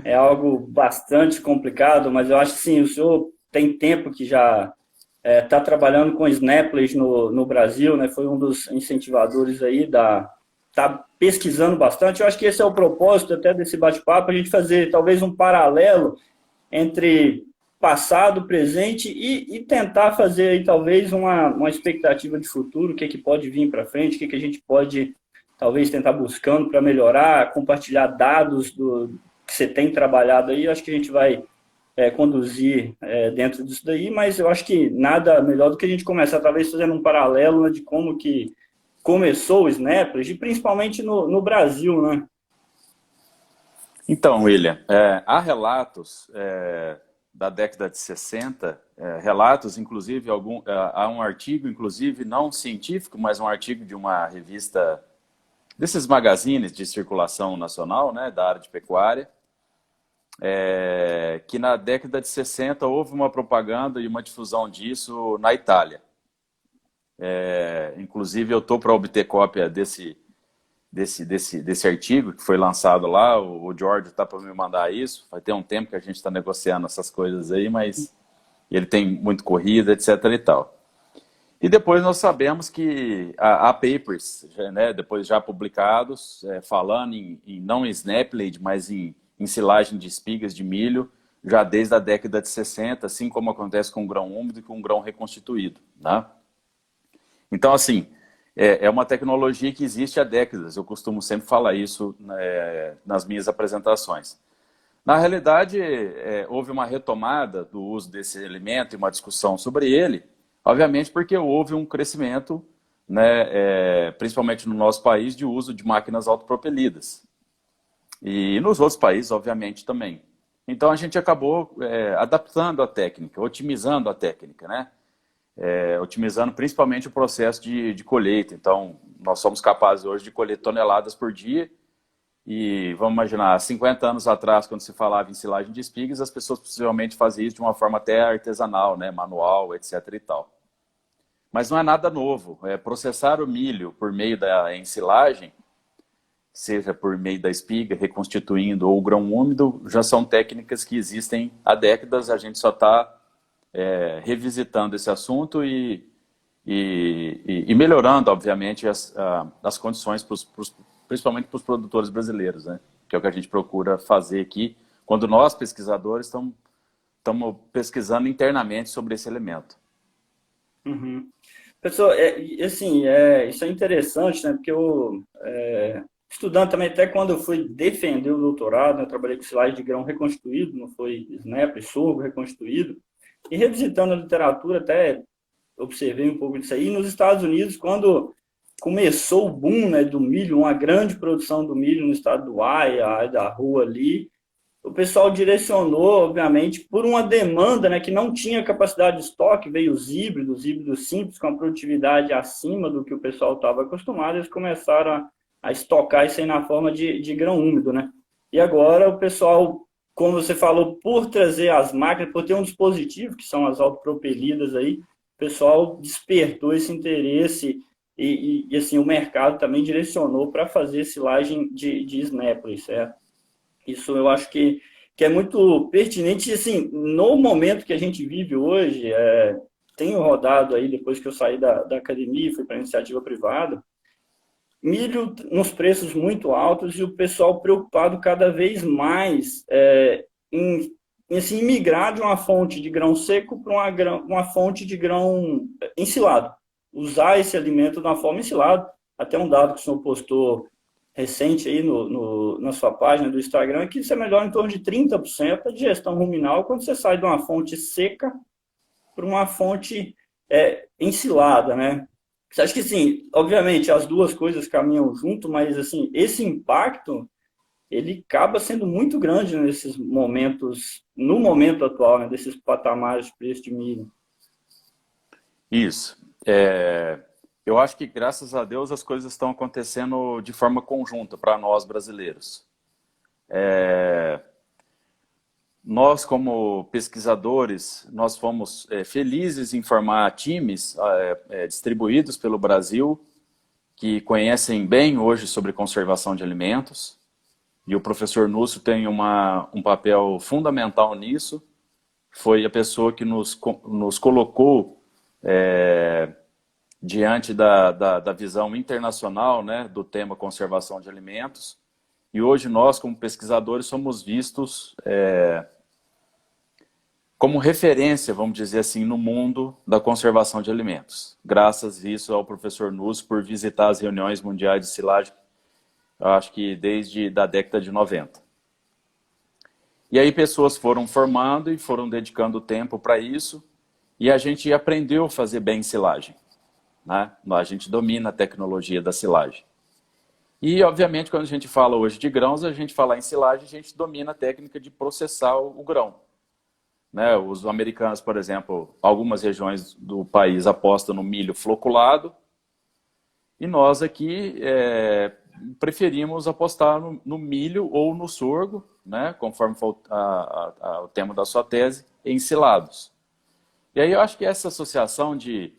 é algo bastante complicado, mas eu acho que sim, o senhor tem tempo que já está trabalhando com Snapples no Brasil, né? Foi um dos incentivadores aí, está pesquisando bastante. Eu acho que esse é o propósito até desse bate-papo, a gente fazer talvez um paralelo entre passado, presente e tentar fazer aí talvez uma expectativa de futuro, o que pode vir para frente, o que a gente pode talvez tentar buscando para melhorar, compartilhar dados que você tem trabalhado aí. Eu acho que a gente vai conduzir dentro disso daí, mas eu acho que nada melhor do que a gente começar, talvez, fazendo um paralelo, né, de como que começou o Snapples, e principalmente no Brasil, né? Então, William, há relatos da década de 60, relatos, inclusive, há um artigo, inclusive, não científico, mas um artigo de uma revista, desses magazines de circulação nacional, né, da área de pecuária, que na década de 60 houve uma propaganda e uma difusão disso na Itália. Inclusive, eu estou para obter cópia desse artigo que foi lançado lá. O George está para me mandar isso. Vai ter um tempo que a gente está negociando essas coisas aí, mas ele tem muito corrida, etc. e tal. E depois nós sabemos que há papers, né, depois já publicados, falando não em Snappblade, mas em silagem de espigas de milho, já desde a década de 60, assim como acontece com o grão úmido e com o grão reconstituído, né? Então, assim, é uma tecnologia que existe há décadas. Eu costumo sempre falar isso nas minhas apresentações. Na realidade, houve uma retomada do uso desse elemento e uma discussão sobre ele, obviamente porque houve um crescimento, né, principalmente no nosso país, de uso de máquinas autopropelidas. E nos outros países, obviamente, também. Então, a gente acabou adaptando a técnica, otimizando a técnica, né? otimizando principalmente o processo de colheita. Então, nós somos capazes hoje de colher toneladas por dia. E vamos imaginar, 50 anos atrás, quando se falava em silagem de espigas, as pessoas possivelmente faziam isso de uma forma até artesanal, né, manual, etc. e tal. Mas não é nada novo. Processar o milho por meio da ensilagem, seja por meio da espiga, reconstituindo ou o grão úmido, já são técnicas que existem há décadas. A gente só está revisitando esse assunto e melhorando, obviamente, as condições, principalmente para os produtores brasileiros, né? Que é o que a gente procura fazer aqui, quando nós, pesquisadores, estamos pesquisando internamente sobre esse elemento. Uhum. Pessoal, assim, isso é interessante, né? Porque eu, estudando também, até quando eu fui defender o doutorado, né, eu trabalhei com silagem de grão reconstituído, não foi snap, sorgo reconstituído, e revisitando a literatura, até observei um pouco disso aí. E nos Estados Unidos, quando começou o boom, né, do milho, uma grande produção do milho no estado do Idaho ali, o pessoal direcionou, obviamente, por uma demanda, né, que não tinha capacidade de estoque, veio os híbridos simples, com a produtividade acima do que o pessoal estava acostumado, eles começaram a estocar isso aí na forma de grão úmido, né? E agora o pessoal, como você falou, por trazer as máquinas, por ter um dispositivo, que são as autopropelidas aí, o pessoal despertou esse interesse e assim, o mercado também direcionou para fazer silagem de Snapple, certo? Isso eu acho que é muito pertinente. E, assim, no momento que a gente vive hoje, tenho rodado aí, depois que eu saí da academia, fui para a iniciativa privada, milho nos preços muito altos e o pessoal preocupado cada vez mais em migrar de uma fonte de grão seco para uma fonte de grão ensilado. Usar esse alimento de uma forma ensilada. Até um dado que o senhor postou recente aí na sua página do Instagram, que isso é melhor em torno de 30% a digestão ruminal quando você sai de uma fonte seca para uma fonte ensilada, né? Você acha que, sim, obviamente, as duas coisas caminham junto, mas, assim, esse impacto, ele acaba sendo muito grande nesses momentos, no momento atual, né, desses patamares de preço de milho. Isso. Eu acho que, graças a Deus, as coisas estão acontecendo de forma conjunta para nós brasileiros. Nós, como pesquisadores, nós fomos felizes em formar times distribuídos pelo Brasil que conhecem bem hoje sobre conservação de alimentos. E o professor Núcio tem um papel fundamental nisso. Foi a pessoa que nos colocou diante da visão internacional, né, do tema conservação de alimentos. E hoje nós, como pesquisadores, somos vistos como referência, vamos dizer assim, no mundo da conservação de alimentos. Graças a isso ao professor Núcio por visitar as reuniões mundiais de silagem, eu acho que desde a década de 90. E aí pessoas foram formando e foram dedicando tempo para isso, e a gente aprendeu a fazer bem silagem, né? A gente domina a tecnologia da silagem. E, obviamente, quando a gente fala hoje de grãos, a gente fala em silagem, a gente domina a técnica de processar o grão. Né? Os americanos, por exemplo, algumas regiões do país apostam no milho floculado, e nós aqui preferimos apostar no milho ou no sorgo, né? Conforme for o tema da sua tese, ensilados. E aí eu acho que essa associação de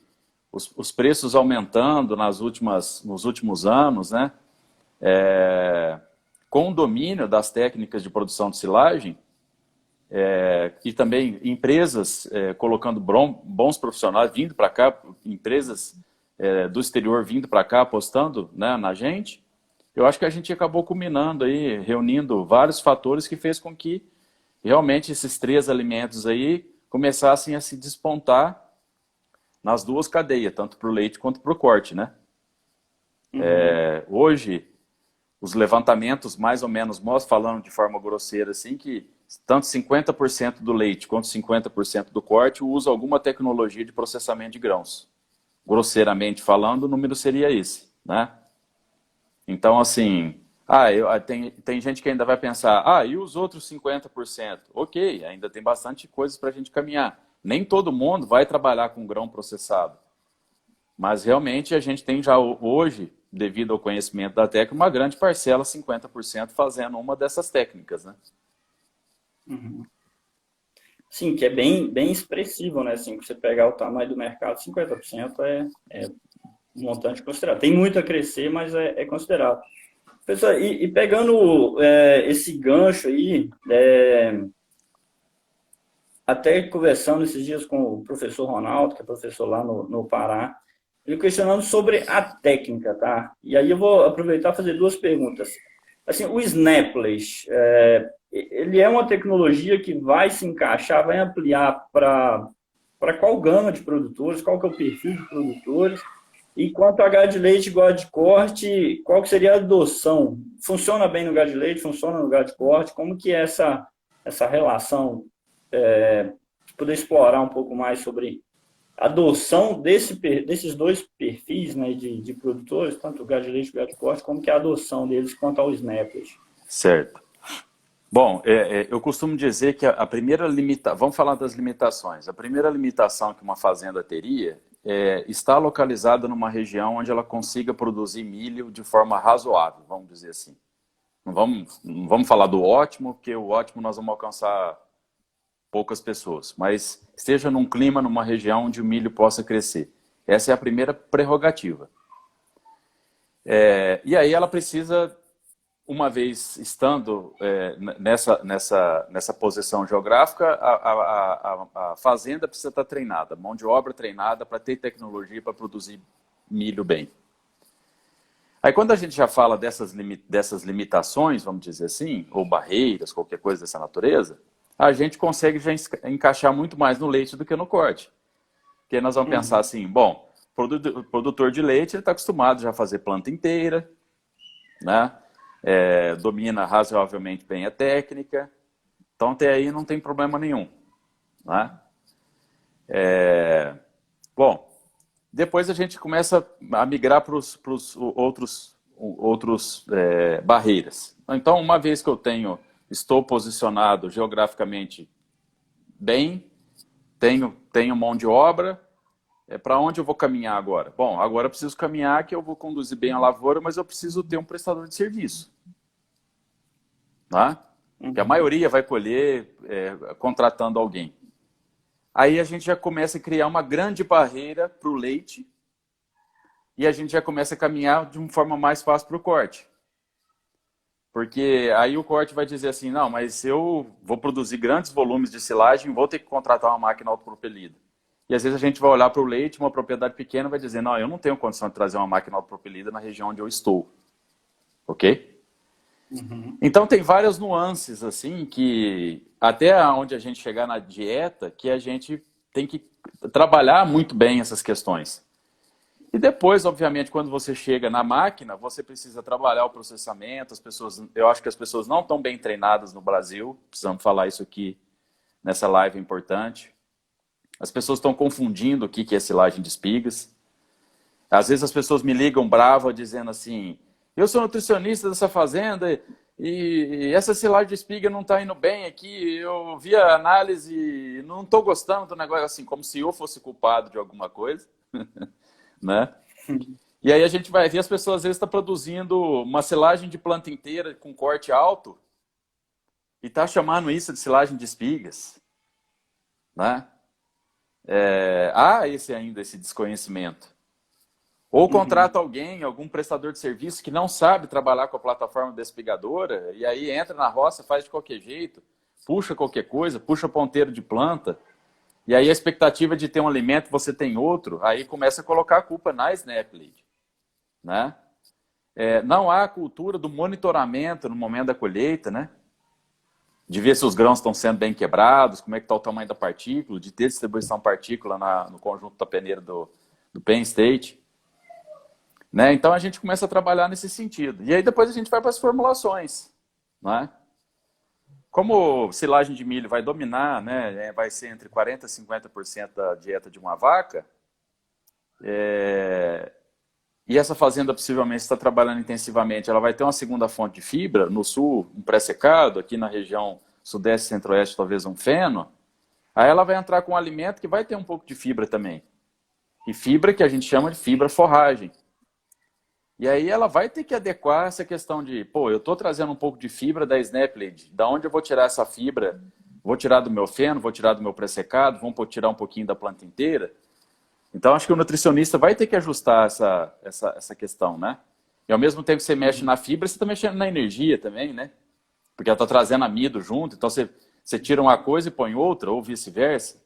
os preços aumentando nos últimos anos, né? Com o domínio das técnicas de produção de silagem, e também empresas colocando bons profissionais vindo para cá, empresas do exterior vindo para cá, apostando, né, na gente, eu acho que a gente acabou culminando aí, reunindo vários fatores que fez com que realmente esses 3 alimentos aí começassem a se despontar nas duas cadeias, tanto para o leite quanto para o corte, né? Uhum. Hoje, os levantamentos mais ou menos mostram, falando de forma grosseira assim, que tanto 50% do leite quanto 50% do corte usa alguma tecnologia de processamento de grãos. Grosseiramente falando, o número seria esse, né? Então, assim, tem gente que ainda vai pensar, e os outros 50%? Ok, ainda tem bastante coisas para a gente caminhar. Nem todo mundo vai trabalhar com grão processado. Mas realmente a gente tem já hoje, devido ao conhecimento da técnica, uma grande parcela, 50%, fazendo uma dessas técnicas, né? Uhum. Sim, que é bem expressivo, né? Assim, que você pegar o tamanho do mercado, 50% é um montante considerável. Tem muito a crescer, mas é considerável. Pessoal, e pegando esse gancho aí, até conversando esses dias com o professor Ronaldo, que é professor lá no Pará, ele questionando sobre a técnica, tá? E aí eu vou aproveitar e fazer duas perguntas. Assim, o Snapless, ele é uma tecnologia que vai se encaixar, vai ampliar para qual gama de produtores, qual que é o perfil de produtores? E quanto a gado de leite e gado de corte, qual que seria a adoção? Funciona bem no gado de leite, funciona no gado de corte? Como que é essa relação? Poder explorar um pouco mais sobre a adoção desses dois perfis, né, de produtores, tanto o gado de leite e o gado de corte, como que é a adoção deles quanto ao Snappers. Certo. Bom, eu costumo dizer que a primeira limitação, vamos falar das limitações. A primeira limitação que uma fazenda teria é estar localizada numa região onde ela consiga produzir milho de forma razoável, vamos dizer assim. Não vamos falar do ótimo, porque o ótimo nós vamos alcançar poucas pessoas, mas esteja num clima, numa região onde o milho possa crescer. Essa é a primeira prerrogativa. E aí ela precisa, uma vez estando nessa posição geográfica, a fazenda precisa estar treinada, mão de obra treinada para ter tecnologia para produzir milho bem. Aí quando a gente já fala dessas limitações, vamos dizer assim, ou barreiras, qualquer coisa dessa natureza, a gente consegue já encaixar muito mais no leite do que no corte. Porque nós vamos pensar assim, bom, o produtor de leite está acostumado já a fazer planta inteira, né? Domina razoavelmente bem a técnica, então até aí não tem problema nenhum. Né? Bom, depois a gente começa a migrar para os outros barreiras. Então, uma vez que estou posicionado geograficamente bem, tenho mão de obra, para onde eu vou caminhar agora? Bom, agora eu preciso caminhar que eu vou conduzir bem a lavoura, mas eu preciso ter um prestador de serviço. Né? Que a maioria vai colher contratando alguém. Aí a gente já começa a criar uma grande barreira para o leite e a gente já começa a caminhar de uma forma mais fácil para o corte. Porque aí o corte vai dizer assim, não, mas eu vou produzir grandes volumes de silagem, vou ter que contratar uma máquina autopropelida. E às vezes a gente vai olhar para o leite, uma propriedade pequena vai dizer, não, eu não tenho condição de trazer uma máquina autopropelida na região onde eu estou. Ok? Então tem várias nuances, assim, que até onde a gente chegar na dieta, que a gente tem que trabalhar muito bem essas questões. E depois, obviamente, quando você chega na máquina, você precisa trabalhar o processamento. Eu acho que as pessoas não estão bem treinadas no Brasil. Precisamos falar isso aqui nessa live importante. As pessoas estão confundindo o que é silagem de espigas. Às vezes as pessoas me ligam brava dizendo assim, eu sou nutricionista dessa fazenda e essa silagem de espiga não está indo bem aqui. Eu vi a análise e não estou gostando do negócio, assim, como se eu fosse culpado de alguma coisa. Né? E aí a gente vai ver as pessoas às vezes estão produzindo uma silagem de planta inteira com corte alto e está chamando isso de silagem de espigas. Né? Há esse desconhecimento. Ou contrata algum prestador de serviço que não sabe trabalhar com a plataforma despigadora e aí entra na roça, faz de qualquer jeito, puxa qualquer coisa, puxa ponteiro de planta. E aí a expectativa de ter um alimento, você tem outro, aí começa a colocar a culpa na Snapless. Né? Não há a cultura do monitoramento no momento da colheita, né? De ver se os grãos estão sendo bem quebrados, como é que está o tamanho da partícula, de ter distribuição partícula no conjunto da peneira do Penn State. Né? Então a gente começa a trabalhar nesse sentido. E aí depois a gente vai para as formulações. Né? Como silagem de milho vai dominar, né, vai ser entre 40% e 50% da dieta de uma vaca, e essa fazenda possivelmente está trabalhando intensivamente, ela vai ter uma segunda fonte de fibra, no sul um pré-secado, aqui na região sudeste e centro-oeste talvez um feno, Aí ela vai entrar com um alimento que vai ter um pouco de fibra também. E fibra que a gente chama de fibra forragem. E aí ela vai ter que adequar essa questão de, pô, eu estou trazendo um pouco de fibra da SnapLid, da onde eu vou tirar essa fibra? Vou tirar do meu feno, vou tirar do meu pré-secado, vamos tirar um pouquinho da planta inteira? Então acho que o nutricionista vai ter que ajustar essa questão, né? E ao mesmo tempo que você mexe na fibra, você está mexendo na energia também, né? Porque ela está trazendo amido junto, então você tira uma coisa e põe outra, ou vice-versa.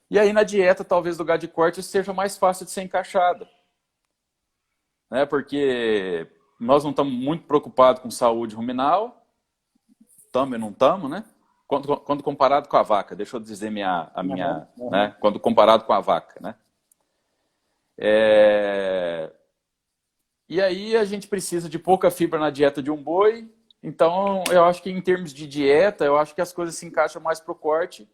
E aí na dieta, talvez do gado de corte, seja mais fácil de ser encaixada. Né? Porque nós não estamos muito preocupados com saúde ruminal, estamos e não estamos, né? Quando comparado com a vaca, deixa eu dizer né? Quando comparado com a vaca, né? E aí a gente precisa de pouca fibra na dieta de um boi, então eu acho que em termos de dieta, eu acho que as coisas se encaixam mais para o corte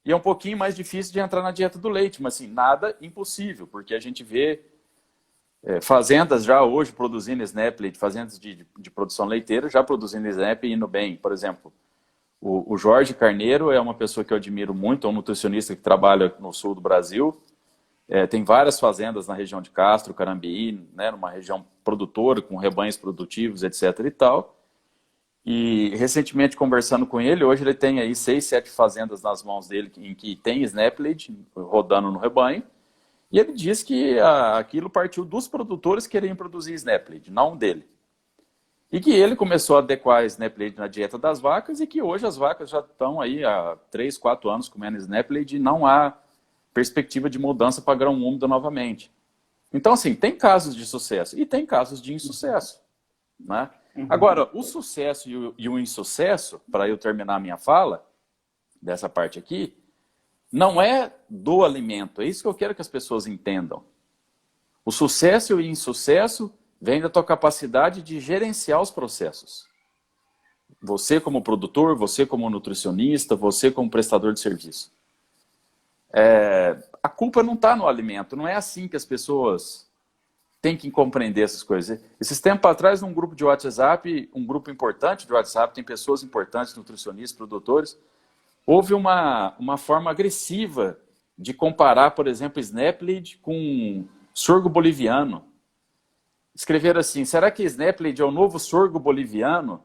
e é um pouquinho mais difícil de entrar na dieta do leite, mas assim, nada impossível, porque a gente vê fazendas já hoje produzindo SnapLid, fazendas de produção leiteira já produzindo Snap e indo bem. Por exemplo, o Jorge Carneiro é uma pessoa que eu admiro muito, é um nutricionista que trabalha no sul do Brasil. Tem várias fazendas na região de Castro, Carambeí, né, numa região produtora, com rebanhos produtivos, etc. e tal. E recentemente conversando com ele, hoje ele tem aí 6, 7 fazendas nas mãos dele em que tem SnapLid rodando no rebanho. E ele diz que aquilo partiu dos produtores que queriam produzir SnapLid, não dele. E que ele começou a adequar a SnapLid na dieta das vacas e que hoje as vacas já estão aí há 3, 4 anos comendo SnapLid e não há perspectiva de mudança para grão úmido novamente. Então, assim, tem casos de sucesso e tem casos de insucesso. Né? Agora, o sucesso e o insucesso, para eu terminar a minha fala, dessa parte aqui, não é do alimento. É isso que eu quero que as pessoas entendam. O sucesso e o insucesso vem da tua capacidade de gerenciar os processos. Você como produtor, você como nutricionista, você como prestador de serviço. A culpa não está no alimento. Não é assim que as pessoas têm que compreender essas coisas. Esses tempos atrás, num grupo de WhatsApp, um grupo importante de WhatsApp, tem pessoas importantes, nutricionistas, produtores, houve uma forma agressiva de comparar, por exemplo, SnapLid com sorgo boliviano. Escreveram assim, será que SnapLid é o novo sorgo boliviano?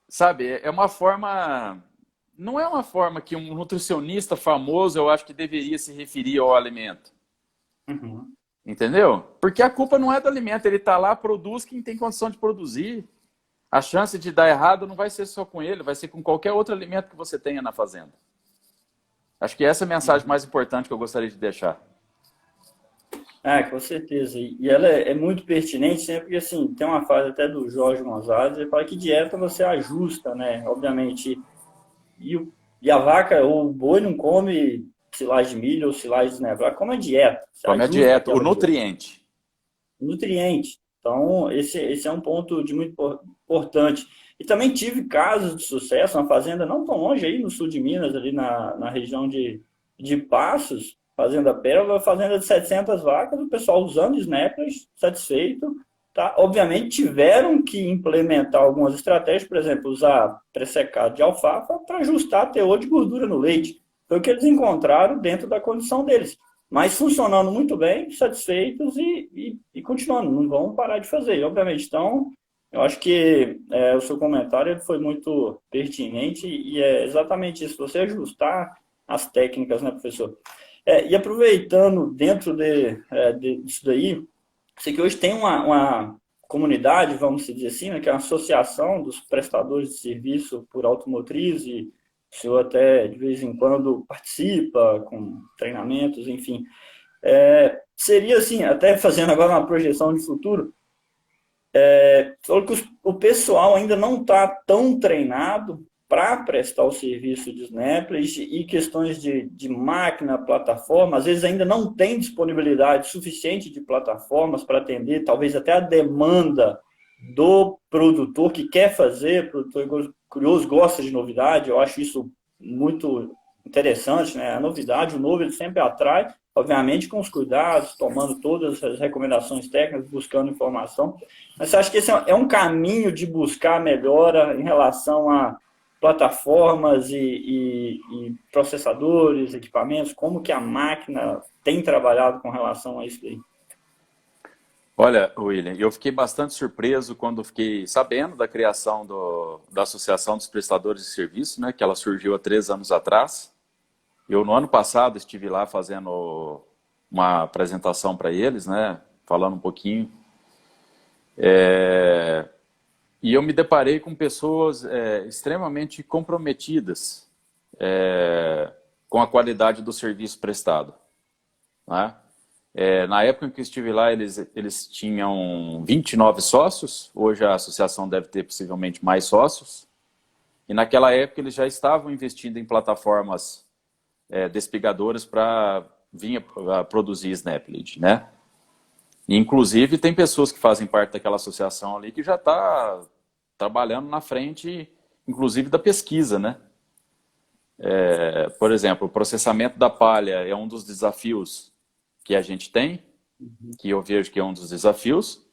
Sabe, é uma forma... Não é uma forma que um nutricionista famoso, eu acho que deveria se referir ao alimento. Entendeu? Porque a culpa não é do alimento, ele está lá, produz quem tem condição de produzir. A chance de dar errado não vai ser só com ele, vai ser com qualquer outro alimento que você tenha na fazenda. Acho que essa é a mensagem mais importante que eu gostaria de deixar. Com certeza. E ela é muito pertinente, né? Porque assim, tem uma frase até do Jorge Gonzalez, ele fala que dieta você ajusta, né? Obviamente. E a vaca, ou o boi não come silagem de milho ou silagem de snap, ela come a dieta. Come a dieta, o nutriente. Nutriente. Então, esse é um ponto de muito importante. E também tive casos de sucesso na fazenda, não tão longe aí no sul de Minas, ali na região de Passos, Fazenda Pérola, fazenda de 700 vacas, o pessoal usando snappers, satisfeito. Tá? Obviamente, tiveram que implementar algumas estratégias, por exemplo, usar pré-secado de alfafa para ajustar o teor de gordura no leite. Foi o que eles encontraram dentro da condição deles. Mas funcionando muito bem, satisfeitos e continuando, não vão parar de fazer, obviamente. Então, eu acho que o seu comentário foi muito pertinente e é exatamente isso, você ajustar as técnicas, né, professor? E aproveitando dentro disso daí, sei que hoje tem uma comunidade, vamos dizer assim, né, que é a Associação dos Prestadores de Serviço por Automotriz, e o senhor até de vez em quando participa com treinamentos, enfim. Seria assim, até fazendo agora uma projeção de futuro, falou que o pessoal ainda não está tão treinado para prestar o serviço de SnapLid e questões de máquina, plataforma, às vezes ainda não tem disponibilidade suficiente de plataformas para atender, talvez até a demanda do produtor que quer fazer, produtor curioso, gosta de novidade, eu acho isso muito interessante, né? A novidade, o novo, ele sempre atrai, obviamente com os cuidados, tomando todas as recomendações técnicas, buscando informação, mas você acha que esse é um caminho de buscar melhora em relação a plataformas e processadores, equipamentos, como que a máquina tem trabalhado com relação a isso aí? Olha, William, eu fiquei bastante surpreso quando fiquei sabendo da criação da Associação dos Prestadores de Serviço, né, que ela surgiu há 3 anos atrás. Eu, no ano passado, estive lá fazendo uma apresentação para eles, né, falando um pouquinho. E eu me deparei com pessoas extremamente comprometidas com a qualidade do serviço prestado, né? Na época em que eu estive lá, eles tinham 29 sócios, hoje a associação deve ter possivelmente mais sócios, e naquela época eles já estavam investindo em plataformas despigadoras para vir a produzir Snap Lead, né? E, inclusive, tem pessoas que fazem parte daquela associação ali que já está trabalhando na frente, inclusive, da pesquisa, né? Por exemplo, o processamento da palha é um dos desafios que a gente tem, que eu vejo que é um dos desafios,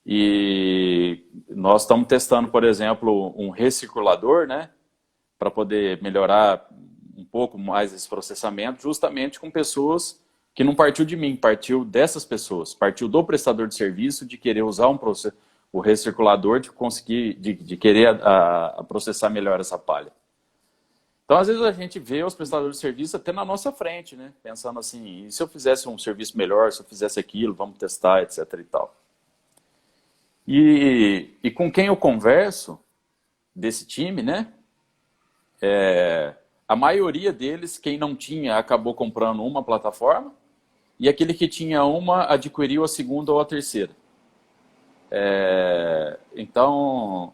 e nós estamos testando, por exemplo, um recirculador, né, para poder melhorar um pouco mais esse processamento, justamente com pessoas que não partiu de mim, partiu dessas pessoas, partiu do prestador de serviço de querer usar o recirculador, de conseguir, de querer processar melhor essa palha. Então, às vezes, a gente vê os prestadores de serviço até na nossa frente, né? Pensando assim, e se eu fizesse um serviço melhor, se eu fizesse aquilo, vamos testar, etc. e tal. E com quem eu converso desse time, né? A maioria deles, quem não tinha, acabou comprando uma plataforma, e aquele que tinha uma, adquiriu a segunda ou a terceira. Então,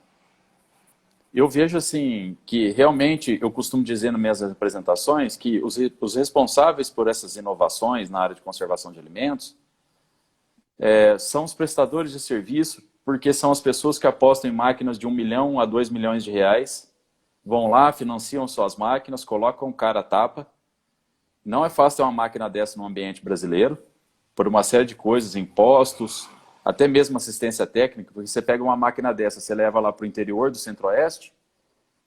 eu vejo assim que realmente, eu costumo dizer nas minhas apresentações, que os responsáveis por essas inovações na área de conservação de alimentos são os prestadores de serviço, porque são as pessoas que apostam em máquinas de 1 milhão a 2 milhões de reais, vão lá, financiam suas máquinas, colocam cara a tapa. Não é fácil ter uma máquina dessa no ambiente brasileiro, por uma série de coisas, impostos, até mesmo assistência técnica, porque você pega uma máquina dessa, você leva lá para o interior do Centro-Oeste,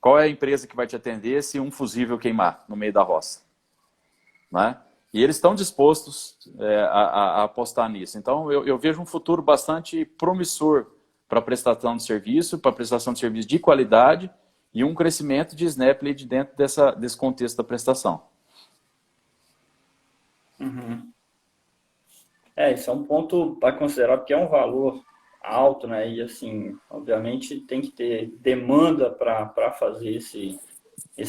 qual é a empresa que vai te atender se um fusível queimar no meio da roça? Né? E eles estão dispostos a apostar nisso. Então, eu vejo um futuro bastante promissor para a prestação de serviço, para a prestação de serviço de qualidade e um crescimento de Snap Lead dentro desse contexto da prestação. Uhum. Isso é um ponto para considerar, porque é um valor alto, né? E, assim, obviamente tem que ter demanda para fazer esse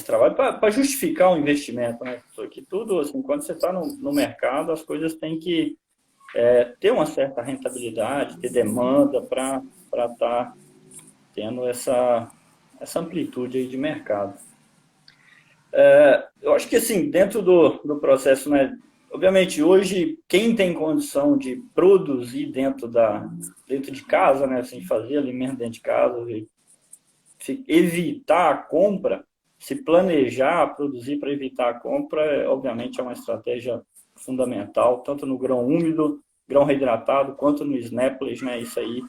trabalho, para justificar o investimento, né? Porque tudo, assim, quando você está no mercado, as coisas têm que ter uma certa rentabilidade, ter demanda para estar tendo essa amplitude aí de mercado. Eu acho que, assim, dentro do processo, né? Obviamente, hoje, quem tem condição de produzir dentro de casa, né, assim, fazer alimento dentro de casa, evitar a compra, se planejar, produzir para evitar a compra, obviamente é uma estratégia fundamental, tanto no grão úmido, grão reidratado, quanto no Snapless, né, isso aí.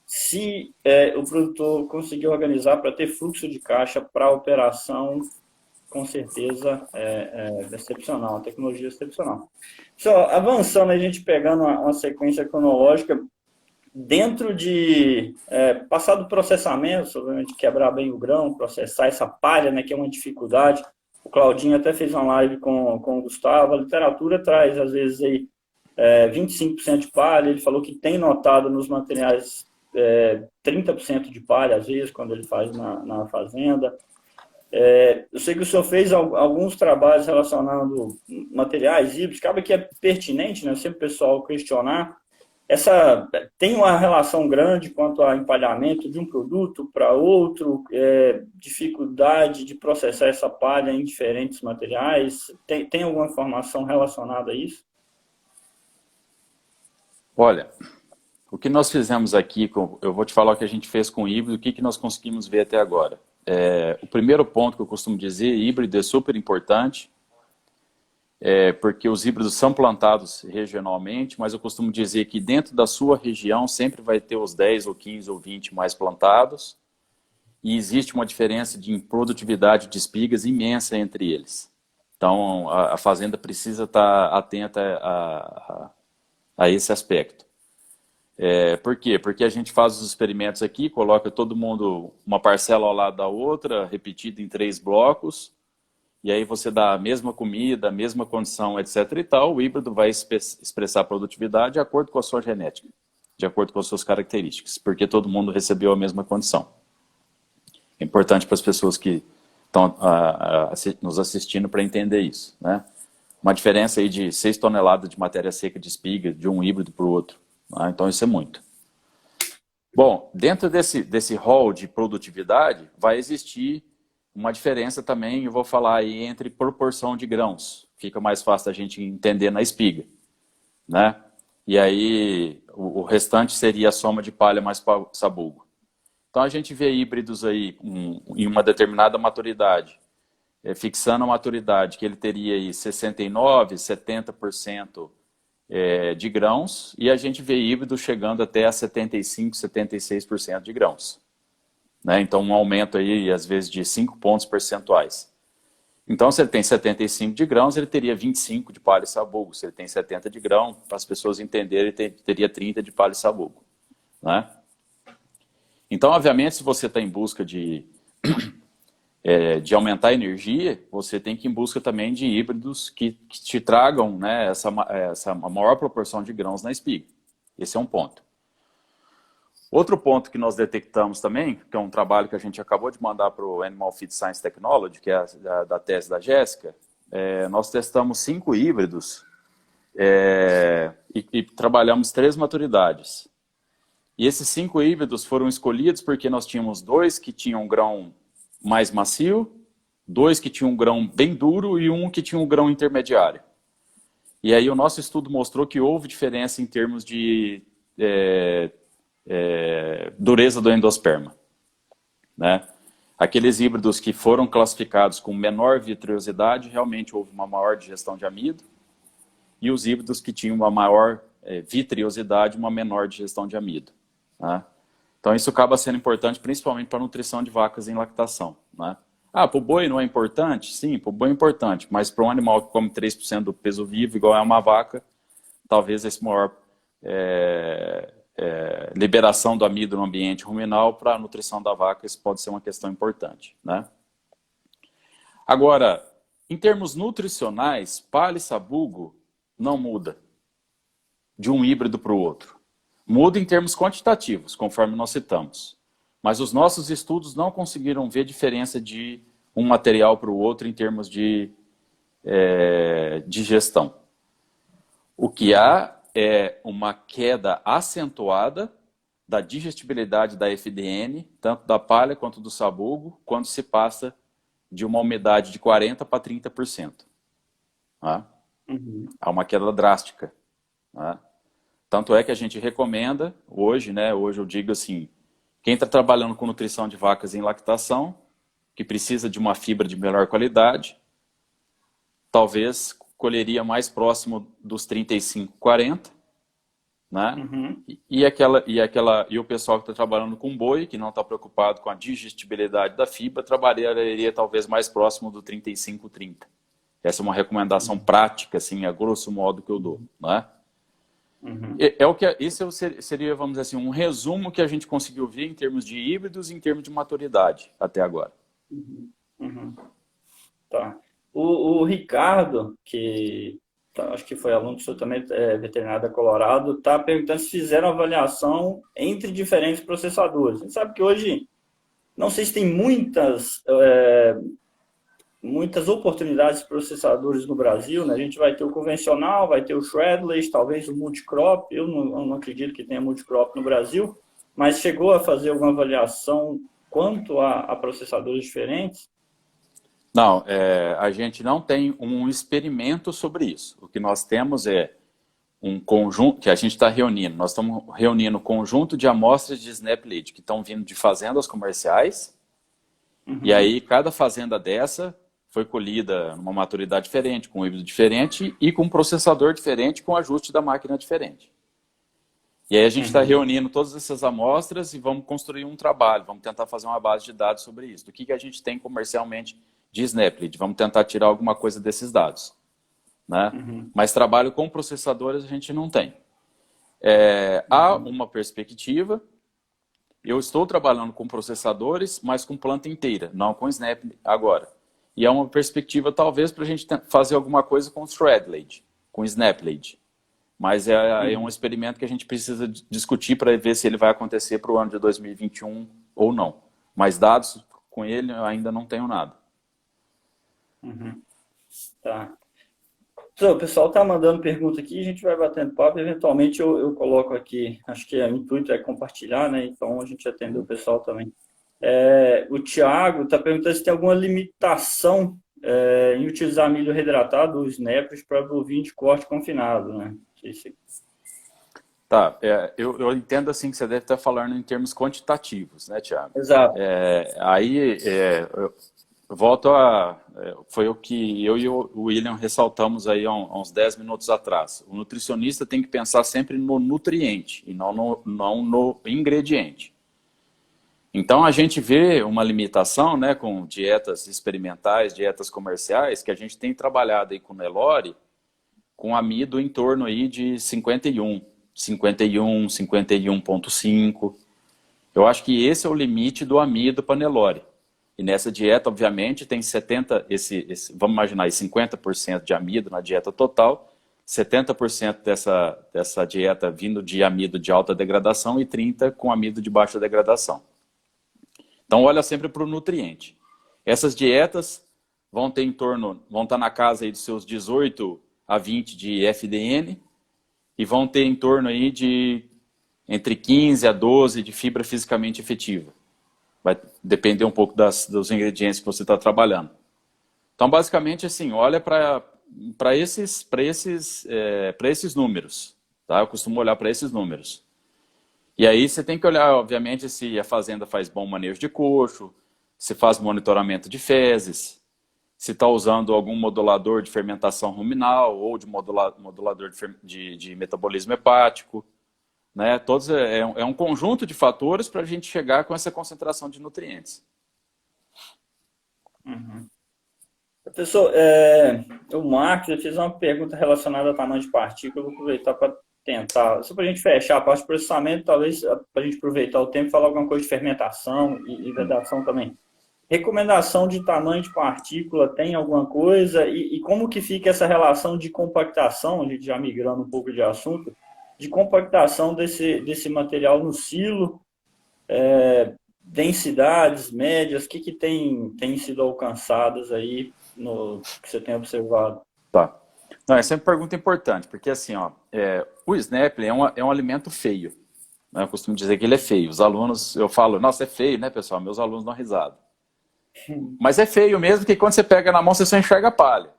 Se o produtor conseguir organizar para ter fluxo de caixa para a operação, com certeza é excepcional, a tecnologia é excepcional. Só avançando, a gente pegando uma sequência cronológica, dentro de passar do processamento, obviamente quebrar bem o grão, processar essa palha, né, que é uma dificuldade. O Claudinho até fez uma live com o Gustavo, a literatura traz, às vezes, aí, 25% de palha, ele falou que tem notado nos materiais 30% de palha, às vezes, quando ele faz na fazenda. Eu sei que o senhor fez alguns trabalhos relacionando materiais híbridos, acaba que é pertinente, né? Sempre o pessoal questionar. Tem uma relação grande quanto ao empalhamento de um produto para outro, dificuldade de processar essa palha em diferentes materiais. Tem alguma informação relacionada a isso? Olha, o que nós fizemos aqui, eu vou te falar o que a gente fez com o híbrido, o que nós conseguimos ver até agora. O primeiro ponto que eu costumo dizer, híbrido é super importante, porque os híbridos são plantados regionalmente, mas eu costumo dizer que dentro da sua região sempre vai ter os 10 ou 15 ou 20 mais plantados, e existe uma diferença de produtividade de espigas imensa entre eles. Então, a fazenda precisa estar atenta a esse aspecto. Por quê? Porque a gente faz os experimentos aqui, coloca todo mundo uma parcela ao lado da outra, repetida em 3 blocos, e aí você dá a mesma comida, a mesma condição, etc. e tal, o híbrido vai expressar a produtividade de acordo com a sua genética, de acordo com as suas características, porque todo mundo recebeu a mesma condição. É importante para as pessoas que estão nos assistindo para entender isso, né? Uma diferença aí de 6 toneladas de matéria seca de espiga de um híbrido para o outro. Né? Então isso é muito. Bom, dentro desse rol de produtividade vai existir uma diferença também, eu vou falar aí, entre proporção de grãos. Fica mais fácil a gente entender na espiga, né? E aí o restante seria a soma de palha mais sabugo. Então a gente vê híbridos aí em uma determinada maturidade, fixando a maturidade que ele teria aí 69%, 70% de grãos, e a gente vê híbridos chegando até a 75%, 76% de grãos. Né? Então um aumento aí às vezes de 5 pontos percentuais. Então se ele tem 75 de grãos, ele teria 25 de palha e sabugo. Se ele tem 70 de grão, para as pessoas entenderem, ele teria 30 de palha e sabugo. Né? Então, obviamente, se você está em busca de aumentar a energia, você tem que ir em busca também de híbridos que te tragam, né, essa maior proporção de grãos na espiga. Esse é um ponto. Outro ponto que nós detectamos também, que é um trabalho que a gente acabou de mandar para o Animal Feed Science Technology, que é da tese da Jéssica, nós testamos 5 híbridos e trabalhamos 3 maturidades. E esses 5 híbridos foram escolhidos porque nós tínhamos 2 que tinham um grão mais macio, 2 que tinham um grão bem duro e 1 que tinha um grão intermediário. E aí o nosso estudo mostrou que houve diferença em termos de dureza do endosperma. Né? Aqueles híbridos que foram classificados com menor vitriosidade, realmente houve uma maior digestão de amido, e os híbridos que tinham uma maior vitriosidade, uma menor digestão de amido. Né? Então isso acaba sendo importante principalmente para a nutrição de vacas em lactação. Né? Para o boi não é importante? Sim, para o boi é importante, mas para um animal que come 3% do peso vivo, igual é uma vaca, talvez esse maior liberação do amido no ambiente ruminal para a nutrição da vaca, isso pode ser uma questão importante. Né? Agora, em termos nutricionais, palha e sabugo não muda de um híbrido para o outro. Muda em termos quantitativos, conforme nós citamos. Mas os nossos estudos não conseguiram ver diferença de um material para o outro em termos de digestão. O que há é uma queda acentuada da digestibilidade da FDN, tanto da palha quanto do sabugo, quando se passa de uma umidade de 40% para 30%. Tá? Há uma queda drástica. Tá? Tanto é que a gente recomenda, hoje, né, hoje eu digo assim, quem está trabalhando com nutrição de vacas em lactação, que precisa de uma fibra de melhor qualidade, talvez colheria mais próximo dos 35, 40, né? E o pessoal que está trabalhando com boi, que não está preocupado com a digestibilidade da fibra, trabalharia talvez mais próximo do 35, 30. Essa é uma recomendação prática, assim, a grosso modo que eu dou, né? Isso seria, vamos dizer assim, um resumo que a gente conseguiu ver em termos de híbridos e em termos de maturidade até agora. Tá. O Ricardo, que acho que foi aluno do senhor também, veterinário da Colorado, está perguntando se fizeram avaliação entre diferentes processadores. A gente sabe que hoje, não sei se tem muitas oportunidades de processadores no Brasil, né? A gente vai ter o convencional, vai ter o shredless, talvez o multicrop. Eu não acredito que tenha multicrop no Brasil, mas chegou a fazer alguma avaliação quanto a processadores diferentes? Não, a gente não tem um experimento sobre isso. O que nós temos é um conjunto, que a gente está reunindo. Nós estamos reunindo um conjunto de amostras de snap lead que estão vindo de fazendas comerciais. E aí cada fazenda dessa foi colhida numa maturidade diferente, com um híbrido diferente e com um processador diferente, com ajuste da máquina diferente. E aí a gente está reunindo todas essas amostras e vamos construir um trabalho, vamos tentar fazer uma base de dados sobre isso. Do que a gente tem comercialmente de SnapLead, vamos tentar tirar alguma coisa desses dados, né? Mas trabalho com processadores a gente não tem. Há uma perspectiva, eu estou trabalhando com processadores, mas com planta inteira, não com Snap agora. E é uma perspectiva talvez para a gente fazer alguma coisa com Threadlead, com SnapLead. Mas é um experimento que a gente precisa discutir para ver se ele vai acontecer para o ano de 2021 ou não. Mas dados com ele eu ainda não tenho nada. Tá. Então, o pessoal está mandando pergunta aqui, a gente vai batendo papo, eventualmente eu coloco aqui, acho que o intuito é compartilhar, né? Então a gente atendeu o pessoal também. O Thiago está perguntando se tem alguma limitação em utilizar milho reidratado ou SnapLead para bovino de corte confinado, né? Tá, eu entendo assim que você deve estar falando em termos quantitativos, né, Thiago? Exato. Volto foi o que eu e o William ressaltamos aí há uns 10 minutos atrás. O nutricionista tem que pensar sempre no nutriente e não no ingrediente. Então a gente vê uma limitação, né, com dietas experimentais, dietas comerciais, que a gente tem trabalhado aí com o Nelore, com amido em torno aí de 51, 51.5. Eu acho que esse é o limite do amido para Nelore. E nessa dieta, obviamente, tem 70%, vamos imaginar, 50% de amido na dieta total, 70% dessa dieta vindo de amido de alta degradação e 30% com amido de baixa degradação. Então, olha sempre para o nutriente. Essas dietas vão estar na casa aí dos seus 18 a 20 de FDN e vão ter em torno aí de entre 15 a 12 de fibra fisicamente efetiva. Vai depender um pouco dos ingredientes que você está trabalhando. Então, basicamente, assim, olha para esses números. Tá? Eu costumo olhar para esses números. E aí você tem que olhar, obviamente, se a fazenda faz bom manejo de coxo, se faz monitoramento de fezes, se está usando algum modulador de fermentação ruminal ou de modulador de metabolismo hepático. Né? Todos é um conjunto de fatores para a gente chegar com essa concentração de nutrientes. Professor, o Marcos, eu fiz uma pergunta relacionada ao tamanho de partícula, eu vou aproveitar para tentar, só para a gente fechar a parte de processamento, talvez para a gente aproveitar o tempo e falar alguma coisa de fermentação e vedação também. Recomendação de tamanho de partícula, tem alguma coisa? E como que fica essa relação de compactação, a gente já migrando um pouco de assunto, de compactação desse material no silo, densidades médias, o que tem sido alcançadas aí no que você tem observado? Tá. Não, essa é uma pergunta importante, porque assim, o SnapLead é um alimento feio. Né? Eu costumo dizer que ele é feio. Os alunos, eu falo, nossa, é feio, né, pessoal? Meus alunos dão risada. Mas é feio mesmo, que quando você pega na mão, você só enxerga a palha.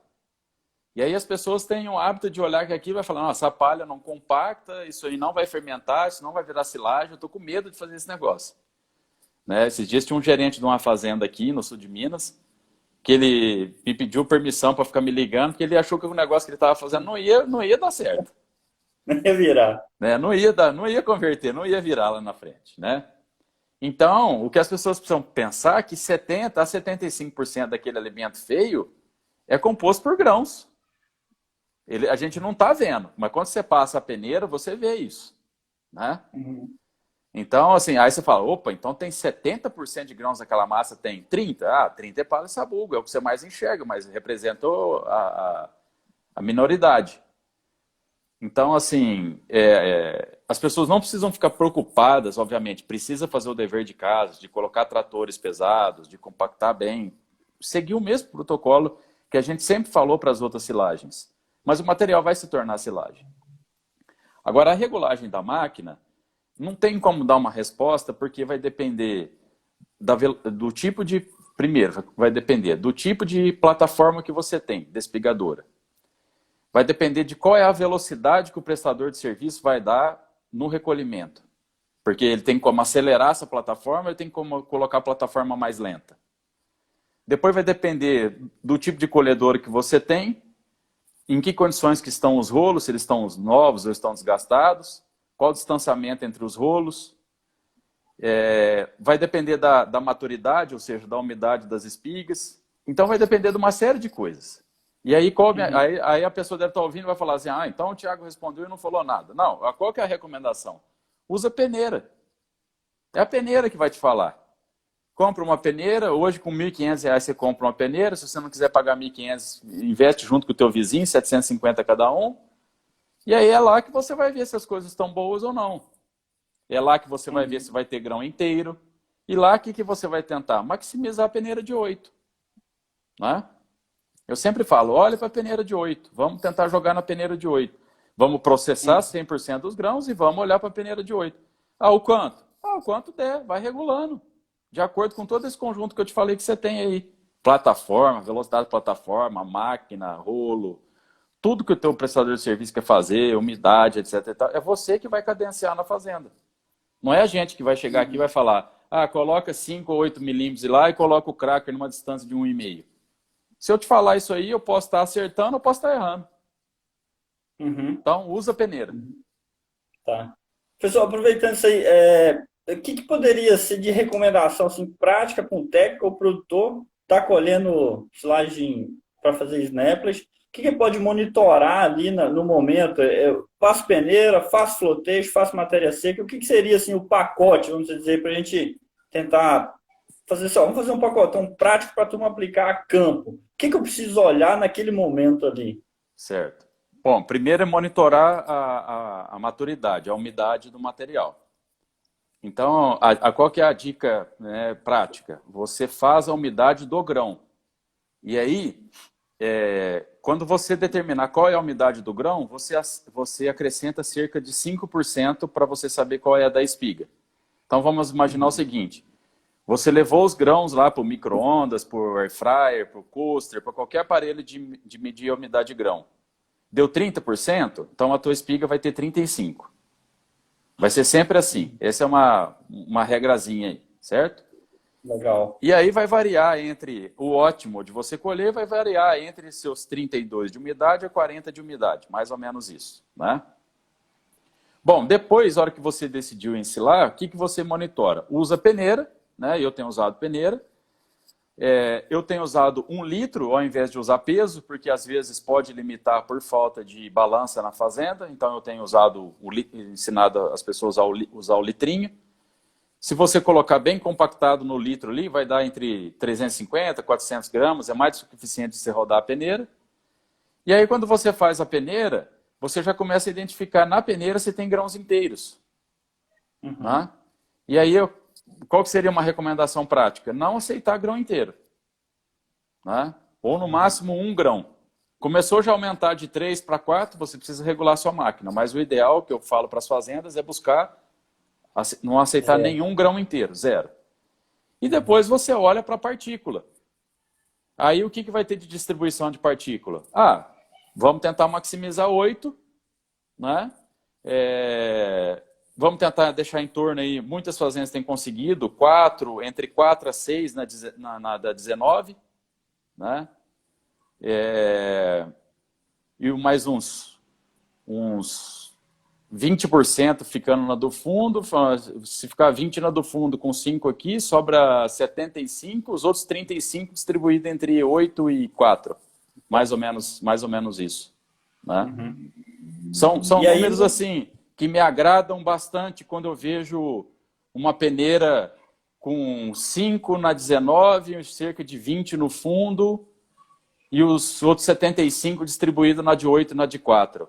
E aí as pessoas têm o hábito de olhar que aqui vai falar, nossa, a palha não compacta, isso aí não vai fermentar, isso não vai virar silagem, eu estou com medo de fazer esse negócio. Né? Esses dias tinha um gerente de uma fazenda aqui no sul de Minas, que ele me pediu permissão para ficar me ligando, porque ele achou que o negócio que ele estava fazendo não ia dar certo. Não ia virar. Né? Não ia converter, não ia virar lá na frente. Né? Então, o que as pessoas precisam pensar é que 70% a 75% daquele alimento feio é composto por grãos. A gente não está vendo, mas quando você passa a peneira, você vê isso. Né? Então, assim, aí você fala, opa, então tem 70% de grãos naquela massa, tem 30%? 30% é palha e sabugo, é o que você mais enxerga, mas representa a minoridade. Então, assim, as pessoas não precisam ficar preocupadas, obviamente, precisa fazer o dever de casa, de colocar tratores pesados, de compactar bem, seguir o mesmo protocolo que a gente sempre falou para as outras silagens. Mas o material vai se tornar silagem. Agora, a regulagem da máquina, não tem como dar uma resposta, porque vai depender do tipo de... Primeiro, vai depender do tipo de plataforma que você tem, despigadora. Vai depender de qual é a velocidade que o prestador de serviço vai dar no recolhimento. Porque ele tem como acelerar essa plataforma, ele tem como colocar a plataforma mais lenta. Depois vai depender do tipo de colhedora que você tem, em que condições que estão os rolos, se eles estão novos ou estão desgastados. qual o distanciamento entre os rolos. Vai depender da maturidade, ou seja, da umidade das espigas. Então vai depender de uma série de coisas. E aí, aí a pessoa deve estar ouvindo e vai falar assim, então o Thiago respondeu e não falou nada. Não, qual que é a recomendação? Usa peneira. É a peneira que vai te falar. Compra uma peneira, hoje com R$ 1.500 você compra uma peneira, se você não quiser pagar R$ 1.500, investe junto com o teu vizinho, R$ 750 cada um. E aí é lá que você vai ver se as coisas estão boas ou não. É lá que você vai ver se vai ter grão inteiro. E lá o que você vai tentar? Maximizar a peneira de 8. Né? Eu sempre falo, olha para a peneira de 8. Vamos tentar jogar na peneira de 8. Vamos processar 100% dos grãos e vamos olhar para a peneira de 8. O quanto? O quanto der, vai regulando. De acordo com todo esse conjunto que eu te falei que você tem aí. Plataforma, velocidade da plataforma, máquina, rolo, tudo que o teu prestador de serviço quer fazer, umidade, etc. É você que vai cadenciar na fazenda. Não é a gente que vai chegar aqui e vai falar, coloca 5 ou 8 milímetros lá e coloca o cracker numa distância de 1,5. Se eu te falar isso aí, eu posso estar acertando ou posso estar errando. Então, usa a peneira. Tá. Pessoal, aproveitando isso aí, o que poderia ser de recomendação assim, prática para um técnico ou produtor está colhendo silagem para fazer snapless? O que pode monitorar ali no momento? Faço peneira, faço flotejo, faço matéria seca. O que seria assim, o pacote, vamos dizer, para a gente tentar fazer só? Vamos fazer um pacotão prático para a turma aplicar a campo. O que eu preciso olhar naquele momento ali? Certo. Bom, primeiro é monitorar a maturidade, a umidade do material. Então, qual que é a dica, né, prática? Você faz a umidade do grão. E aí, quando você determinar qual é a umidade do grão, você acrescenta cerca de 5% para você saber qual é a da espiga. Então, vamos imaginar o seguinte. Você levou os grãos lá para o micro-ondas, para o air fryer, para o coaster, para qualquer aparelho de medir a umidade de grão. Deu 30%, então a tua espiga vai ter 35%. Vai ser sempre assim. Essa é uma regrazinha aí, certo? Legal. E aí vai variar entre o ótimo de você colher, vai variar entre seus 32 de umidade a 40 de umidade, mais ou menos isso, né? Bom, depois, na hora que você decidiu ensilar, o que você monitora? Usa peneira, né? Eu tenho usado peneira. Eu tenho usado 1 litro ao invés de usar peso, porque às vezes pode limitar por falta de balança na fazenda, então eu tenho ensinado as pessoas a usar o litrinho. Se você colocar bem compactado no litro ali, vai dar entre 350 e 400 gramas, é mais do que suficiente de você rodar a peneira. E aí quando você faz a peneira, você já começa a identificar na peneira se tem grãos inteiros. Né? E aí qual que seria uma recomendação prática? Não aceitar grão inteiro. Né? Ou no máximo 1 grão. Começou já a aumentar de 3 para 4, você precisa regular a sua máquina. Mas o ideal que eu falo para as fazendas é buscar não aceitar nenhum grão inteiro, 0. E depois você olha para a partícula. Aí o que vai ter de distribuição de partícula? Vamos tentar maximizar 8, né? Vamos tentar deixar em torno aí, muitas fazendas têm conseguido, entre 4 a 6 na da 19, né? E mais uns 20% ficando na do fundo. Se ficar 20 na do fundo com 5 aqui, sobra 75, os outros 35 distribuídos entre 8 e 4. Mais ou menos isso. Né? São números assim que me agradam bastante quando eu vejo uma peneira com 5 na 19, cerca de 20 no fundo, e os outros 75 distribuídos na de 8 e na de 4.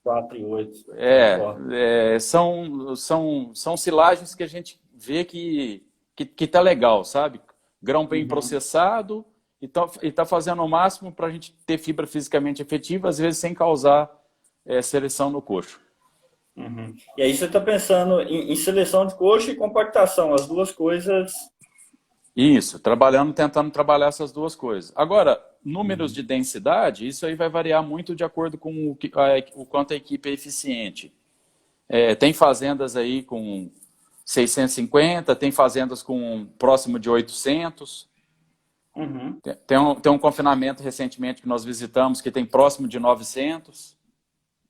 4 e 8. São silagens que a gente vê que tá legal, sabe? Grão bem processado e tá fazendo o máximo para a gente ter fibra fisicamente efetiva, às vezes sem causar seleção no coxo. E aí você está pensando em seleção de coxo e compactação, as duas coisas. Isso, tentando trabalhar essas duas coisas. Agora, números de densidade, isso aí vai variar muito de acordo com o quanto a equipe é eficiente. Tem fazendas aí com 650, tem fazendas com próximo de 800. Tem um confinamento recentemente que nós visitamos que tem próximo de 900.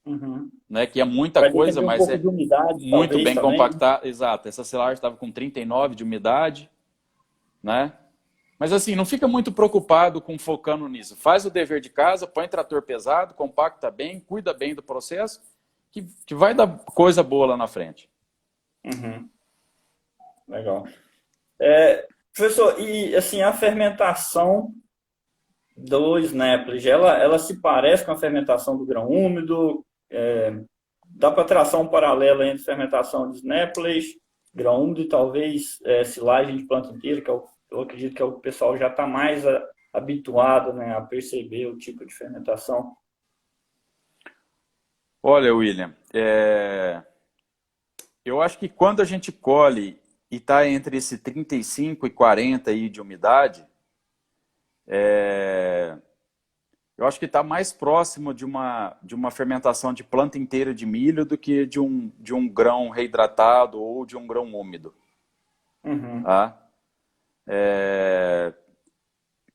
Uhum. né? Que é muita Vai ter coisa, sempre um mas pouco é de umidade, muito talvez, bem também. compactada. Exato, essa silagem estava com 39 de umidade, né? Mas assim, não fica muito preocupado com focando nisso. Faz o dever de casa, põe trator pesado, compacta bem, cuida bem do processo, que vai dar coisa boa lá na frente. Uhum. Legal. Professor, e assim, a fermentação do Snapples, ela se parece com a fermentação do grão úmido? Dá para traçar um paralelo entre fermentação de Snapples, grão úmido e talvez silagem de planta inteira, que eu acredito que é o que o pessoal já está mais habituado, né, a perceber o tipo de fermentação. Olha, William, eu acho que quando a gente colhe e está entre esse 35 e 40 aí de umidade, eu acho que está mais próximo de uma fermentação de planta inteira de milho do que de um grão reidratado ou de um grão úmido. Uhum, Tá?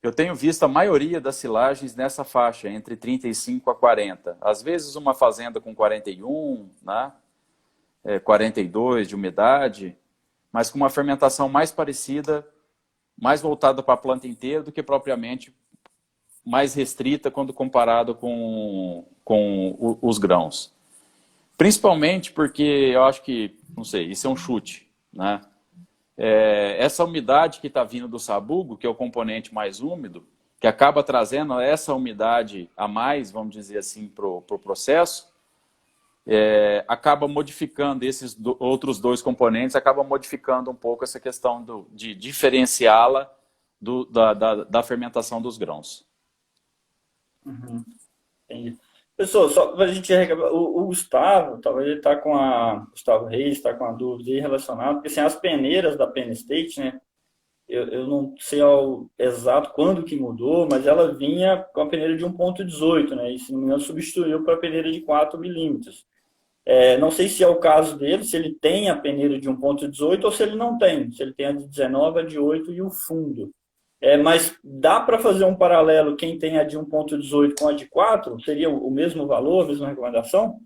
Eu tenho visto a maioria das silagens nessa faixa, entre 35 a 40. Às vezes uma fazenda com 41, né? 42 de umidade, mas com uma fermentação mais parecida, mais voltada para a planta inteira do que propriamente mais restrita quando comparado com os grãos. Principalmente porque eu acho que, não sei, isso é um chute, né? Essa umidade que está vindo do sabugo, que é o componente mais úmido, que acaba trazendo essa umidade a mais, vamos dizer assim, para o processo, acaba modificando outros dois componentes, acaba modificando um pouco essa questão de diferenciá-la da fermentação dos grãos. uhum, entendi. Pessoal, só para a gente recapitular, o Gustavo, talvez ele está com Gustavo Reis está com a dúvida aí relacionada, porque assim, as peneiras da Penn State, né, eu não sei ao exato quando que mudou, mas ela vinha com a peneira de 1,18, né? E se não me engano, substituiu para a peneira de 4 milímetros. Não sei se é o caso dele, se ele tem a peneira de 1,18 ou se ele não tem. Se ele tem a de 19, a de 8 e o fundo. Mas dá para fazer um paralelo, quem tem a de 1,18 com a de 4? Seria o mesmo valor, a mesma recomendação?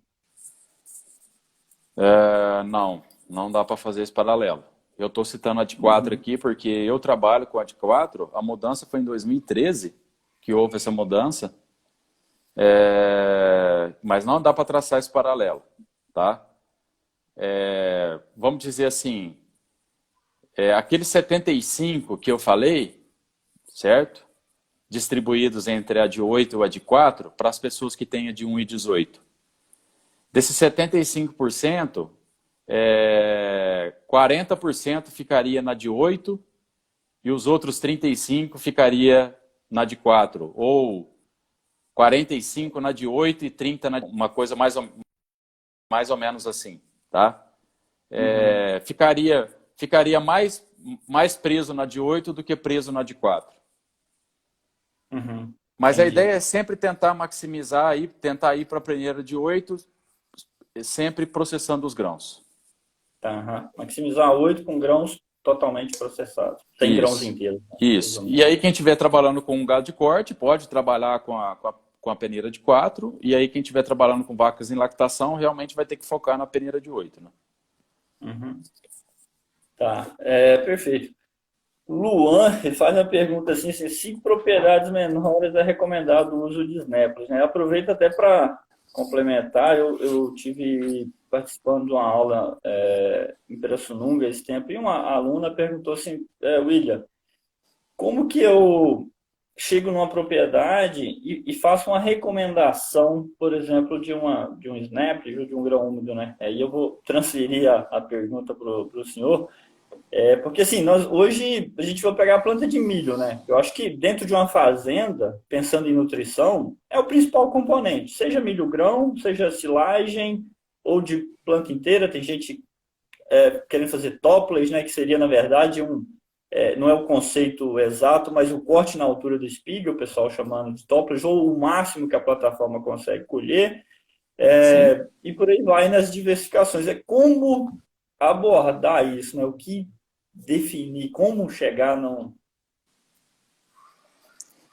Não, não dá para fazer esse paralelo. Eu estou citando a de 4 Uhum. aqui porque eu trabalho com a de 4. A mudança foi em 2013 que houve essa mudança, mas não dá para traçar esse paralelo, tá? Vamos dizer assim, aquele 75 que eu falei, certo? Distribuídos entre a de 8 e a de 4, para as pessoas que têm a de 1 e 18. Desses 75%, 40% ficaria na de 8 e os outros 35% ficaria na de 4. Ou 45% na de 8 e 30% na de... Uma coisa mais ou menos assim, tá? Uhum. Ficaria mais preso na de 8 do que preso na de 4. Uhum. Mas a Entendi. ideia é sempre tentar maximizar, tentar ir para a peneira de 8, sempre processando os grãos. Tá, uhum. Maximizar 8 com grãos totalmente processados. Sem grãos Isso, inteiros, né? isso. E Resumindo. aí quem estiver trabalhando com um gado de corte pode trabalhar com a peneira de 4, e aí quem estiver trabalhando com vacas em lactação realmente vai ter que focar na peneira de 8, né? Uhum. Tá, perfeito. Luan, ele faz uma pergunta assim, se propriedades menores é recomendado o uso de snappers, né? Aproveito até para complementar, eu tive participando de uma aula em Pirassununga esse tempo, e uma aluna perguntou assim, William, como que eu chego numa propriedade e faço uma recomendação, por exemplo, de um snap, de um grão úmido, né? Aí eu vou transferir a pergunta para o senhor, porque assim, hoje a gente vai pegar a planta de milho, né? Eu acho que dentro de uma fazenda, pensando em nutrição, é o principal componente. Seja milho grão, seja silagem ou de planta inteira. Tem gente querendo fazer topless, né? Que seria, na verdade, não é o conceito exato, mas o corte na altura do espiga, o pessoal chamando de topless, ou o máximo que a plataforma consegue colher. Sim. E por aí vai nas diversificações. É como abordar isso, né? O que definir, como chegar no.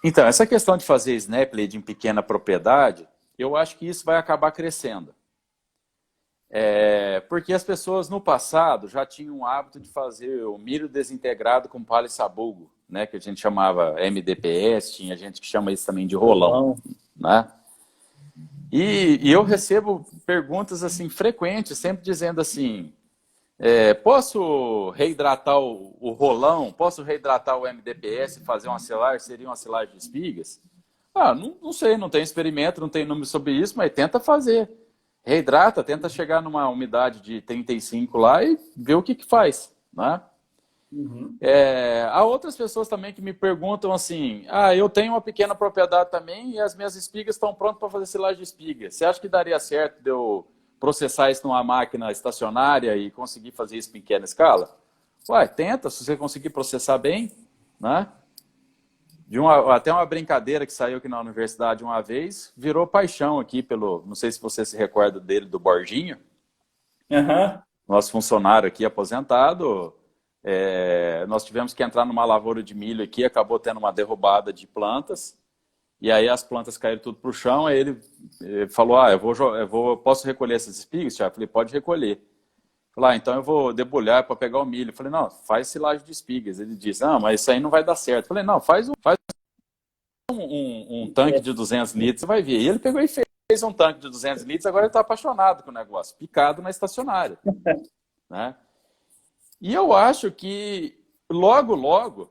Então, essa questão de fazer snap lead em pequena propriedade, eu acho que isso vai acabar crescendo. Porque as pessoas no passado já tinham o hábito de fazer o milho desintegrado com palha e sabugo, né, que a gente chamava MDPS, tinha gente que chama isso também de rolão, né? E eu recebo perguntas assim frequentes, sempre dizendo assim, posso reidratar o rolão, posso reidratar o MDPS e fazer uma silagem, seria uma silagem de espigas? Não sei, não tem experimento, não tem número sobre isso, mas tenta fazer. Reidrata, tenta chegar numa umidade de 35 lá e ver o que faz, né? Uhum. Há outras pessoas também que me perguntam assim, eu tenho uma pequena propriedade também e as minhas espigas estão prontas para fazer silagem de espiga. Você acha que daria certo de eu processar isso numa máquina estacionária e conseguir fazer isso em pequena escala? Tenta, se você conseguir processar bem, né? Até uma brincadeira que saiu aqui na universidade uma vez, virou paixão aqui não sei se você se recorda dele, do Borginho. Uhum. Nosso funcionário aqui aposentado, nós tivemos que entrar numa lavoura de milho aqui, acabou tendo uma derrubada de plantas, e aí as plantas caíram tudo para o chão, aí ele falou, posso recolher essas espigas, Thiago? Eu falei, pode recolher. Falei, então eu vou debulhar para pegar o milho. Eu falei, não, faz silagem de espigas. Ele disse, mas isso aí não vai dar certo. Eu falei, não, faz um tanque de 200 litros, você vai ver. E ele pegou e fez um tanque de 200 litros, agora ele está apaixonado com o negócio, picado na estacionária. Né? E eu acho que logo,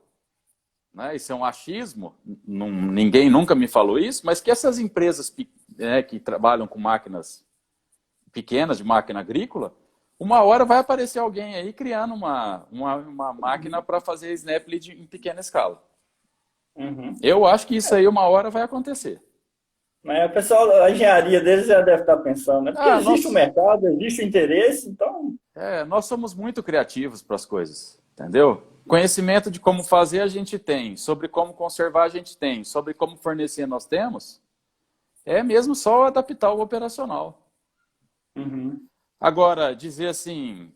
né, isso é um achismo, ninguém nunca me falou isso, mas que essas empresas que trabalham com máquinas pequenas, de máquina agrícola, uma hora vai aparecer alguém aí criando uma máquina para fazer snap lead em pequena escala. Uhum. Eu acho que isso aí uma hora vai acontecer. Mas o pessoal, a engenharia deles já deve estar pensando, né? Porque existe o mercado, existe o interesse, então... nós somos muito criativos para as coisas, entendeu? Conhecimento de como fazer a gente tem, sobre como conservar a gente tem, sobre como fornecer nós temos, é mesmo só adaptar o operacional. Uhum. Agora, dizer assim,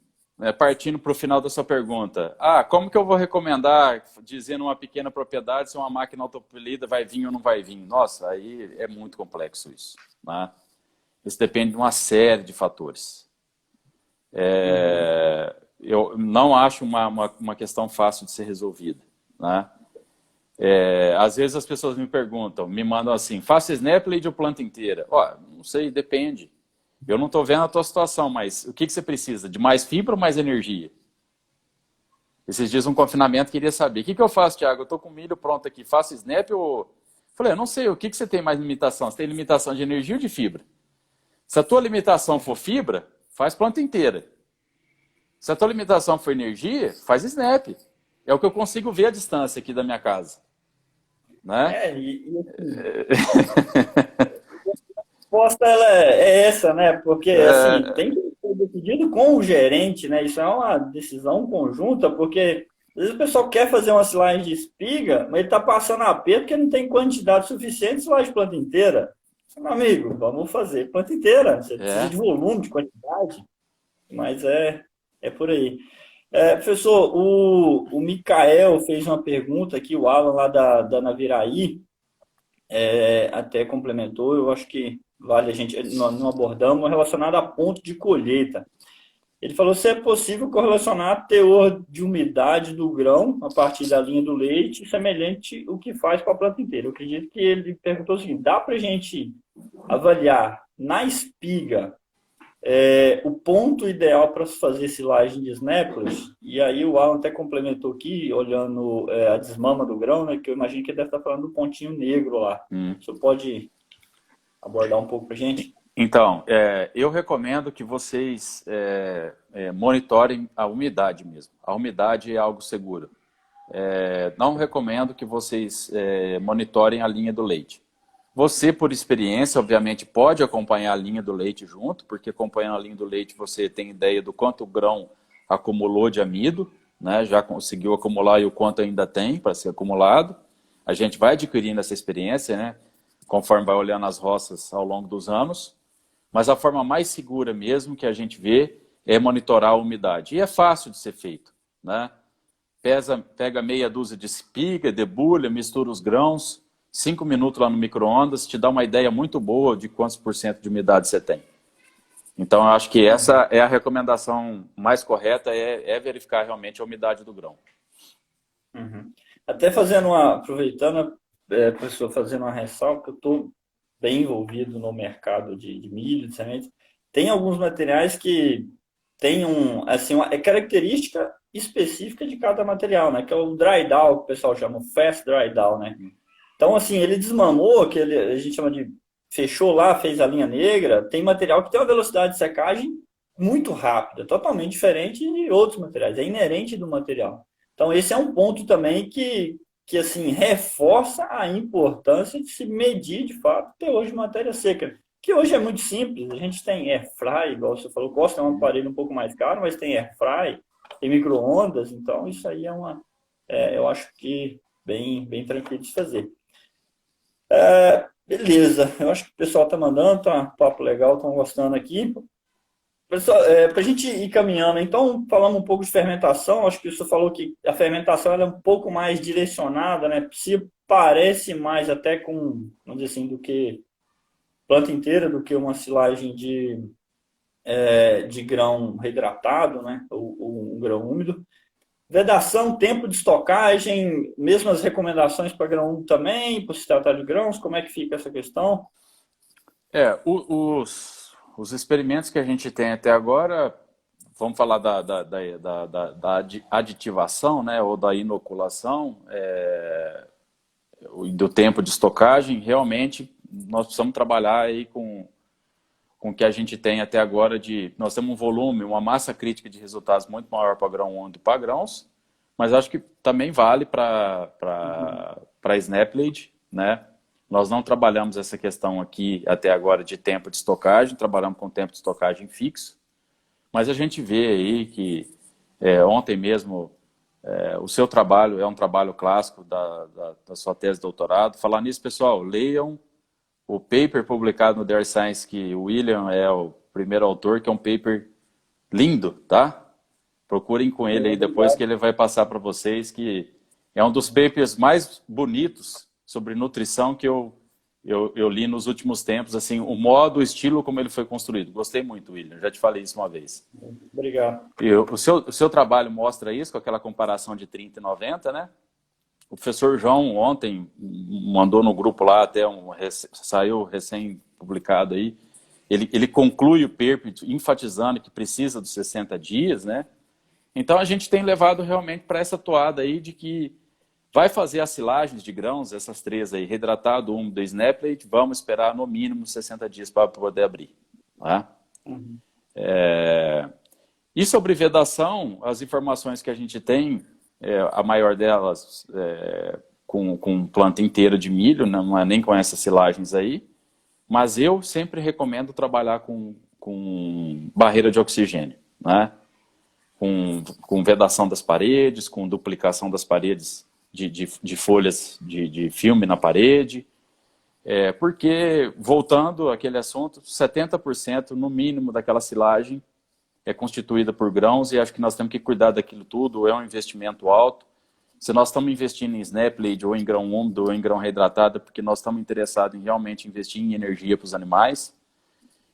partindo para o final da sua pergunta, como que eu vou recomendar, dizer numa pequena propriedade se uma máquina autopilida vai vir ou não vai vir? Nossa, aí é muito complexo isso, né? Isso depende de uma série de fatores. Eu não acho uma questão fácil de ser resolvida, né? Às vezes as pessoas me mandam assim, faça snap lead ou planta inteira? Não sei, depende. Eu não estou vendo a tua situação, mas o que você precisa? De mais fibra ou mais energia? Esses dias um confinamento queria saber. O que eu faço, Thiago? Eu estou com milho pronto aqui. Faço snap ou... Falei, eu não sei. O que você tem mais limitação? Você tem limitação de energia ou de fibra? Se a tua limitação for fibra, faz planta inteira. Se a tua limitação for energia, faz snap. É o que eu consigo ver à distância aqui da minha casa. Né? A resposta é essa, né? Porque assim, tem que ser decidido com o gerente, né? Isso é uma decisão conjunta, porque às vezes o pessoal quer fazer uma silagem de espiga, mas ele está passando aperto porque não tem quantidade suficiente de silagem de planta inteira. Meu amigo, vamos fazer planta inteira. Você precisa de volume, de quantidade, mas é por aí. Professor, o Mikael fez uma pergunta aqui, o Alan lá da Naviraí, até complementou, eu acho que vale a gente, nós não abordamos, relacionado a ponto de colheita. Ele falou se é possível correlacionar teor de umidade do grão a partir da linha do leite, semelhante ao que faz com a planta inteira. Eu acredito que ele perguntou o seguinte, dá para a gente avaliar na espiga o ponto ideal para se fazer silagem de snappers? E aí o Alan até complementou aqui, olhando a desmama do grão, né, que eu imagino que ele deve estar falando do pontinho negro lá. Você pode abordar um pouco para a gente? Então, eu recomendo que vocês monitorem a umidade mesmo. A umidade é algo seguro. Não recomendo que vocês monitorem a linha do leite. Você, por experiência, obviamente, pode acompanhar a linha do leite junto, porque acompanhando a linha do leite você tem ideia do quanto o grão acumulou de amido, né? Já conseguiu acumular e o quanto ainda tem para ser acumulado. A gente vai adquirindo essa experiência, né? Conforme vai olhando as roças ao longo dos anos. Mas a forma mais segura mesmo que a gente vê é monitorar a umidade. E é fácil de ser feito, né? Pega meia dúzia de espiga, debulha, mistura os grãos, 5 minutos lá no micro-ondas te dá uma ideia muito boa de quantos por cento de umidade você tem. Então, eu acho que essa é a recomendação mais correta, é verificar realmente a umidade do grão. Uhum. Até aproveitando, professor, fazendo uma ressalva, que eu estou bem envolvido no mercado de milho, de sementes. Tem alguns materiais que têm é característica específica de cada material, né? Que é o dry down, que o pessoal chama, o fast dry down, né? Então, assim, ele desmamou, a gente chama de fechou lá, fez a linha negra, tem material que tem uma velocidade de secagem muito rápida, totalmente diferente de outros materiais, é inerente do material. Então, esse é um ponto também que assim, reforça a importância de se medir, de fato, o teor de matéria seca, que hoje é muito simples. A gente tem air fry, igual você falou, gosta é um aparelho um pouco mais caro, mas tem air fry, tem micro-ondas, então isso aí eu acho que bem tranquilo de fazer. Beleza, eu acho que o pessoal está mandando, tá um papo legal, estão gostando aqui. Pessoal, para a gente ir caminhando, então, falando um pouco de fermentação, acho que você falou que a fermentação ela é um pouco mais direcionada, né? Se parece mais até com, vamos dizer assim, do que planta inteira, do que uma silagem de grão reidratado, né? Ou um grão úmido. Vedação, tempo de estocagem, mesmas recomendações para grão úmido também, para se tratar de grãos, como é que fica essa questão? Os experimentos que a gente tem até agora, vamos falar da aditivação, né, ou da inoculação, do tempo de estocagem, realmente nós precisamos trabalhar aí com o que a gente tem até agora nós temos um volume, uma massa crítica de resultados muito maior para grão úmido e para grãos, mas acho que também vale para Snaplade, né? Nós não trabalhamos essa questão aqui até agora de tempo de estocagem, trabalhamos com tempo de estocagem fixo, mas a gente vê aí que ontem mesmo o seu trabalho é um trabalho clássico da sua tese de doutorado. Falar nisso, pessoal, leiam o paper publicado no The Science, que o William é o primeiro autor, que é um paper lindo, tá? Procurem com ele aí depois, que ele vai passar para vocês, que é um dos papers mais bonitos sobre nutrição que eu li nos últimos tempos, assim, o modo, o estilo como ele foi construído. Gostei muito, William, já te falei isso uma vez. Obrigado. O seu trabalho mostra isso, com aquela comparação de 30 e 90, né? O professor João ontem mandou no grupo lá, saiu recém-publicado aí, ele conclui o paper enfatizando que precisa dos 60 dias, né? Então a gente tem levado realmente para essa toada aí de que vai fazer as silagens de grãos, essas três aí, reidratado, úmido e Snaplade, vamos esperar no mínimo 60 dias para poder abrir. Tá? Uhum. E sobre vedação, as informações que a gente tem, a maior delas com planta inteira de milho, não é nem com essas silagens aí, mas eu sempre recomendo trabalhar com barreira de oxigênio, né? Com vedação das paredes, com duplicação das paredes de folhas de filme na parede, porque, voltando àquele assunto, 70% no mínimo daquela silagem é constituída por grãos, e acho que nós temos que cuidar daquilo tudo, é um investimento alto. Se nós estamos investindo em Snaplade, ou em grão úmido, ou em grão reidratado, é porque nós estamos interessados em realmente investir em energia para os animais,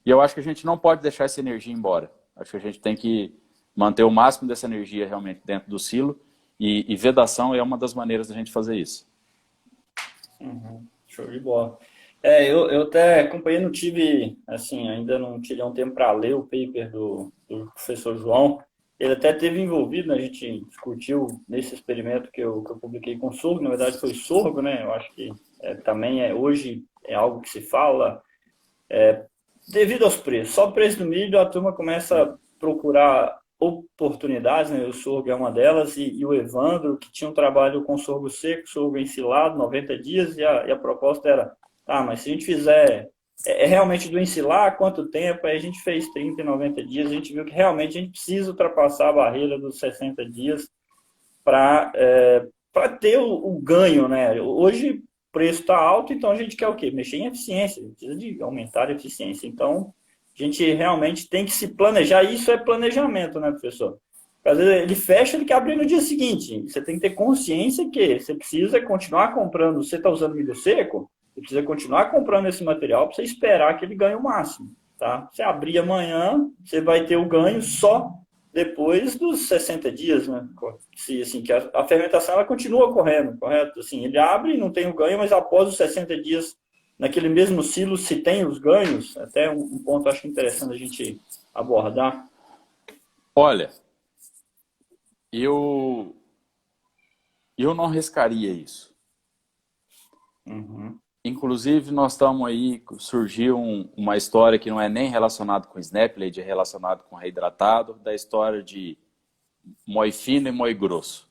e eu acho que a gente não pode deixar essa energia embora. Acho que a gente tem que manter o máximo dessa energia realmente dentro do silo, e vedação é uma das maneiras da gente fazer isso. Uhum. Show de bola. Eu até acompanhei, não tive, assim, ainda não tirei um tempo para ler o paper do professor João. Ele até esteve envolvido, né? A gente discutiu nesse experimento que eu publiquei com sorgo, na verdade foi sorgo, né? Eu acho que também hoje é algo que se fala, devido aos preços. Só o preço do milho, a turma começa a procurar oportunidades, né? O sorgo é uma delas, e o Evandro, que tinha um trabalho com sorgo seco, sorgo ensilado, 90 dias, e a proposta era, mas se a gente fizer realmente do ensilar, quanto tempo? Aí a gente fez 30 e 90 dias, a gente viu que realmente a gente precisa ultrapassar a barreira dos 60 dias para ter o ganho, né? Hoje o preço está alto, então a gente quer o quê? Mexer em eficiência, a gente precisa de aumentar a eficiência. Então, a gente realmente tem que se planejar, e isso é planejamento, né, professor? Às vezes ele fecha, ele quer abrir no dia seguinte. Você tem que ter consciência que você precisa continuar comprando. Você está usando milho seco, você precisa continuar comprando esse material para você esperar que ele ganhe o máximo. Tá? Se abrir amanhã, você vai ter o ganho só depois dos 60 dias, né? Se, assim, que a fermentação ela continua ocorrendo, correto? Assim, ele abre e não tem o ganho, mas após os 60 dias, naquele mesmo silo, se tem os ganhos, até um ponto acho interessante a gente abordar. Olha, eu não arriscaria isso. Uhum. Inclusive, nós estamos aí, surgiu uma história que não é nem relacionada com Snaplade, é relacionada com reidratado, da história de moe fino e moe grosso,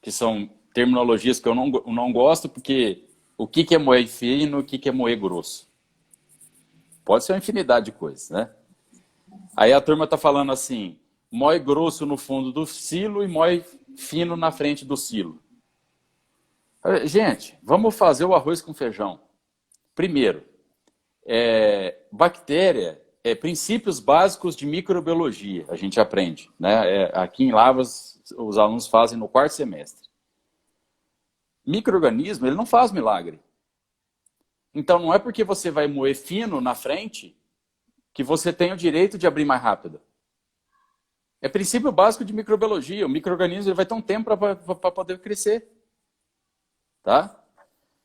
que são terminologias que eu não gosto, porque o que é moe fino e o que é moe grosso? Pode ser uma infinidade de coisas, né? Aí a turma está falando assim, moe grosso no fundo do silo e moe fino na frente do silo. Gente, vamos fazer o arroz com feijão. Primeiro, bactéria, princípios básicos de microbiologia, a gente aprende, né? Aqui em Lavras, os alunos fazem no 4º semestre. Micro-organismo, ele não faz milagre. Então, não é porque você vai moer fino na frente que você tem o direito de abrir mais rápido. É princípio básico de microbiologia. O micro-organismo ele vai ter um tempo para poder crescer. Tá?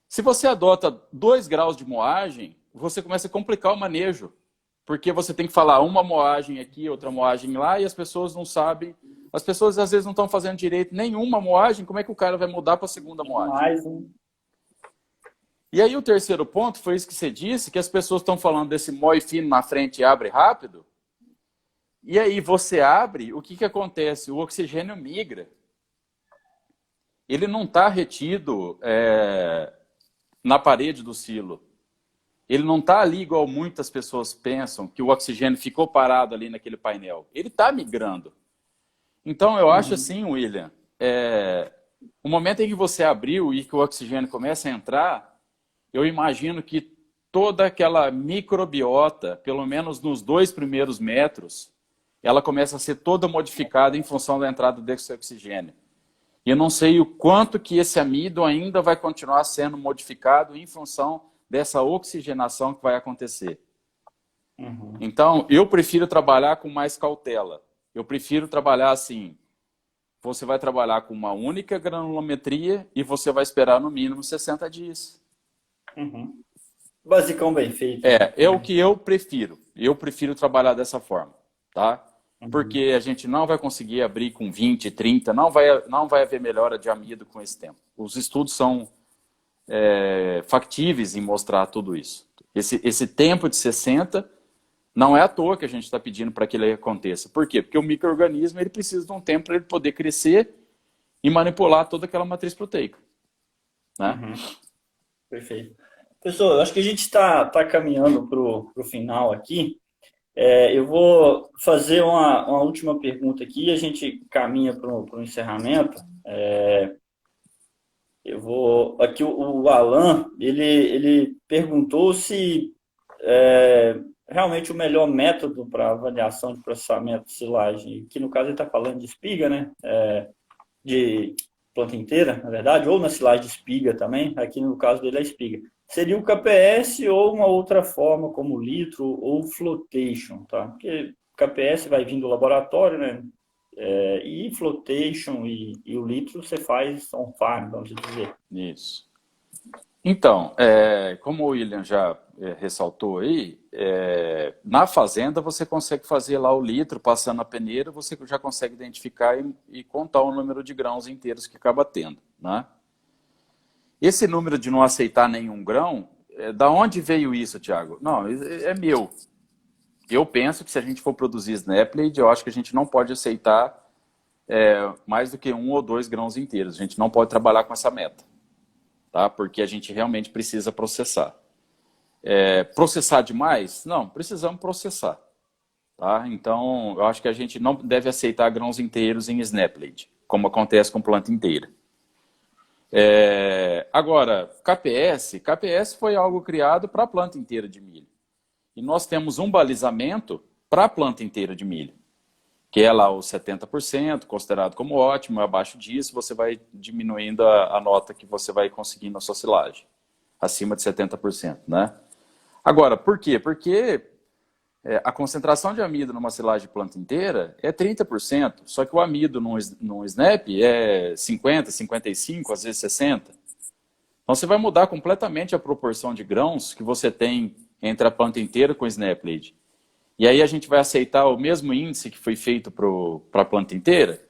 Se você adota 2 graus de moagem, você começa a complicar o manejo. Porque você tem que falar uma moagem aqui, outra moagem lá, e as pessoas não sabem. As pessoas às vezes não estão fazendo direito nenhuma moagem, como é que o cara vai mudar para a segunda moagem? Mais um. E aí o terceiro ponto foi isso que você disse, que as pessoas estão falando desse moe fino na frente e abre rápido. E aí você abre, o que acontece? O oxigênio migra. Ele não está retido na parede do silo. Ele não está ali igual muitas pessoas pensam, que o oxigênio ficou parado ali naquele painel. Ele está migrando. Então, eu acho assim, William, o momento em que você abriu e que o oxigênio começa a entrar, eu imagino que toda aquela microbiota, pelo menos nos 2 primeiros metros, ela começa a ser toda modificada em função da entrada desse oxigênio. E eu não sei o quanto que esse amido ainda vai continuar sendo modificado em função dessa oxigenação que vai acontecer. Uhum. Então, eu prefiro trabalhar com mais cautela. Eu prefiro trabalhar assim, você vai trabalhar com uma única granulometria e você vai esperar no mínimo 60 dias. Uhum. Basicão bem feito. É o que eu prefiro. Eu prefiro trabalhar dessa forma, tá? Porque a gente não vai conseguir abrir com 20, 30, não vai haver melhora de amido com esse tempo. Os estudos são factíveis em mostrar tudo isso. Esse tempo de 60 não é à toa que a gente está pedindo para que ele aconteça. Por quê? Porque o micro-organismo ele precisa de um tempo para ele poder crescer e manipular toda aquela matriz proteica. Né? Uhum. Perfeito. Pessoal, eu acho que a gente está caminhando para o final aqui. Eu vou fazer uma última pergunta aqui e a gente caminha para o encerramento. Aqui o Alan, ele perguntou se realmente o melhor método para avaliação de processamento de silagem, que no caso ele está falando de espiga, né? De planta inteira, na verdade, ou na silagem de espiga também, aqui no caso dele é espiga. Seria o KPS ou uma outra forma, como litro ou flotation, tá? Porque KPS vai vir do laboratório, né? E flotation e o litro você faz on farm, vamos dizer. Isso. Então, como o William já ressaltou aí, na fazenda você consegue fazer lá o litro, passando a peneira, você já consegue identificar e contar o número de grãos inteiros que acaba tendo, né? Esse número de não aceitar nenhum grão, da onde veio isso, Thiago? Não, é meu. Eu penso que se a gente for produzir Snaplade, eu acho que a gente não pode aceitar mais do que 1 ou 2 grãos inteiros. A gente não pode trabalhar com essa meta, tá? Porque a gente realmente precisa processar. Processar demais? Não, precisamos processar. Tá? Então, eu acho que a gente não deve aceitar grãos inteiros em Snaplade, como acontece com planta inteira. Agora, KPS foi algo criado para a planta inteira de milho. E nós temos um balizamento para a planta inteira de milho. que é lá os 70%, considerado como ótimo. Abaixo disso, você vai diminuindo a nota que você vai conseguir na sua silagem, acima de 70%, né? Agora, por quê? Porque a concentração de amido numa silagem de planta inteira é 30%, só que o amido num snap é 50%, 55%, às vezes 60%. Então você vai mudar completamente a proporção de grãos que você tem entre a planta inteira com o snap lead. E aí a gente vai aceitar o mesmo índice que foi feito para a planta inteira?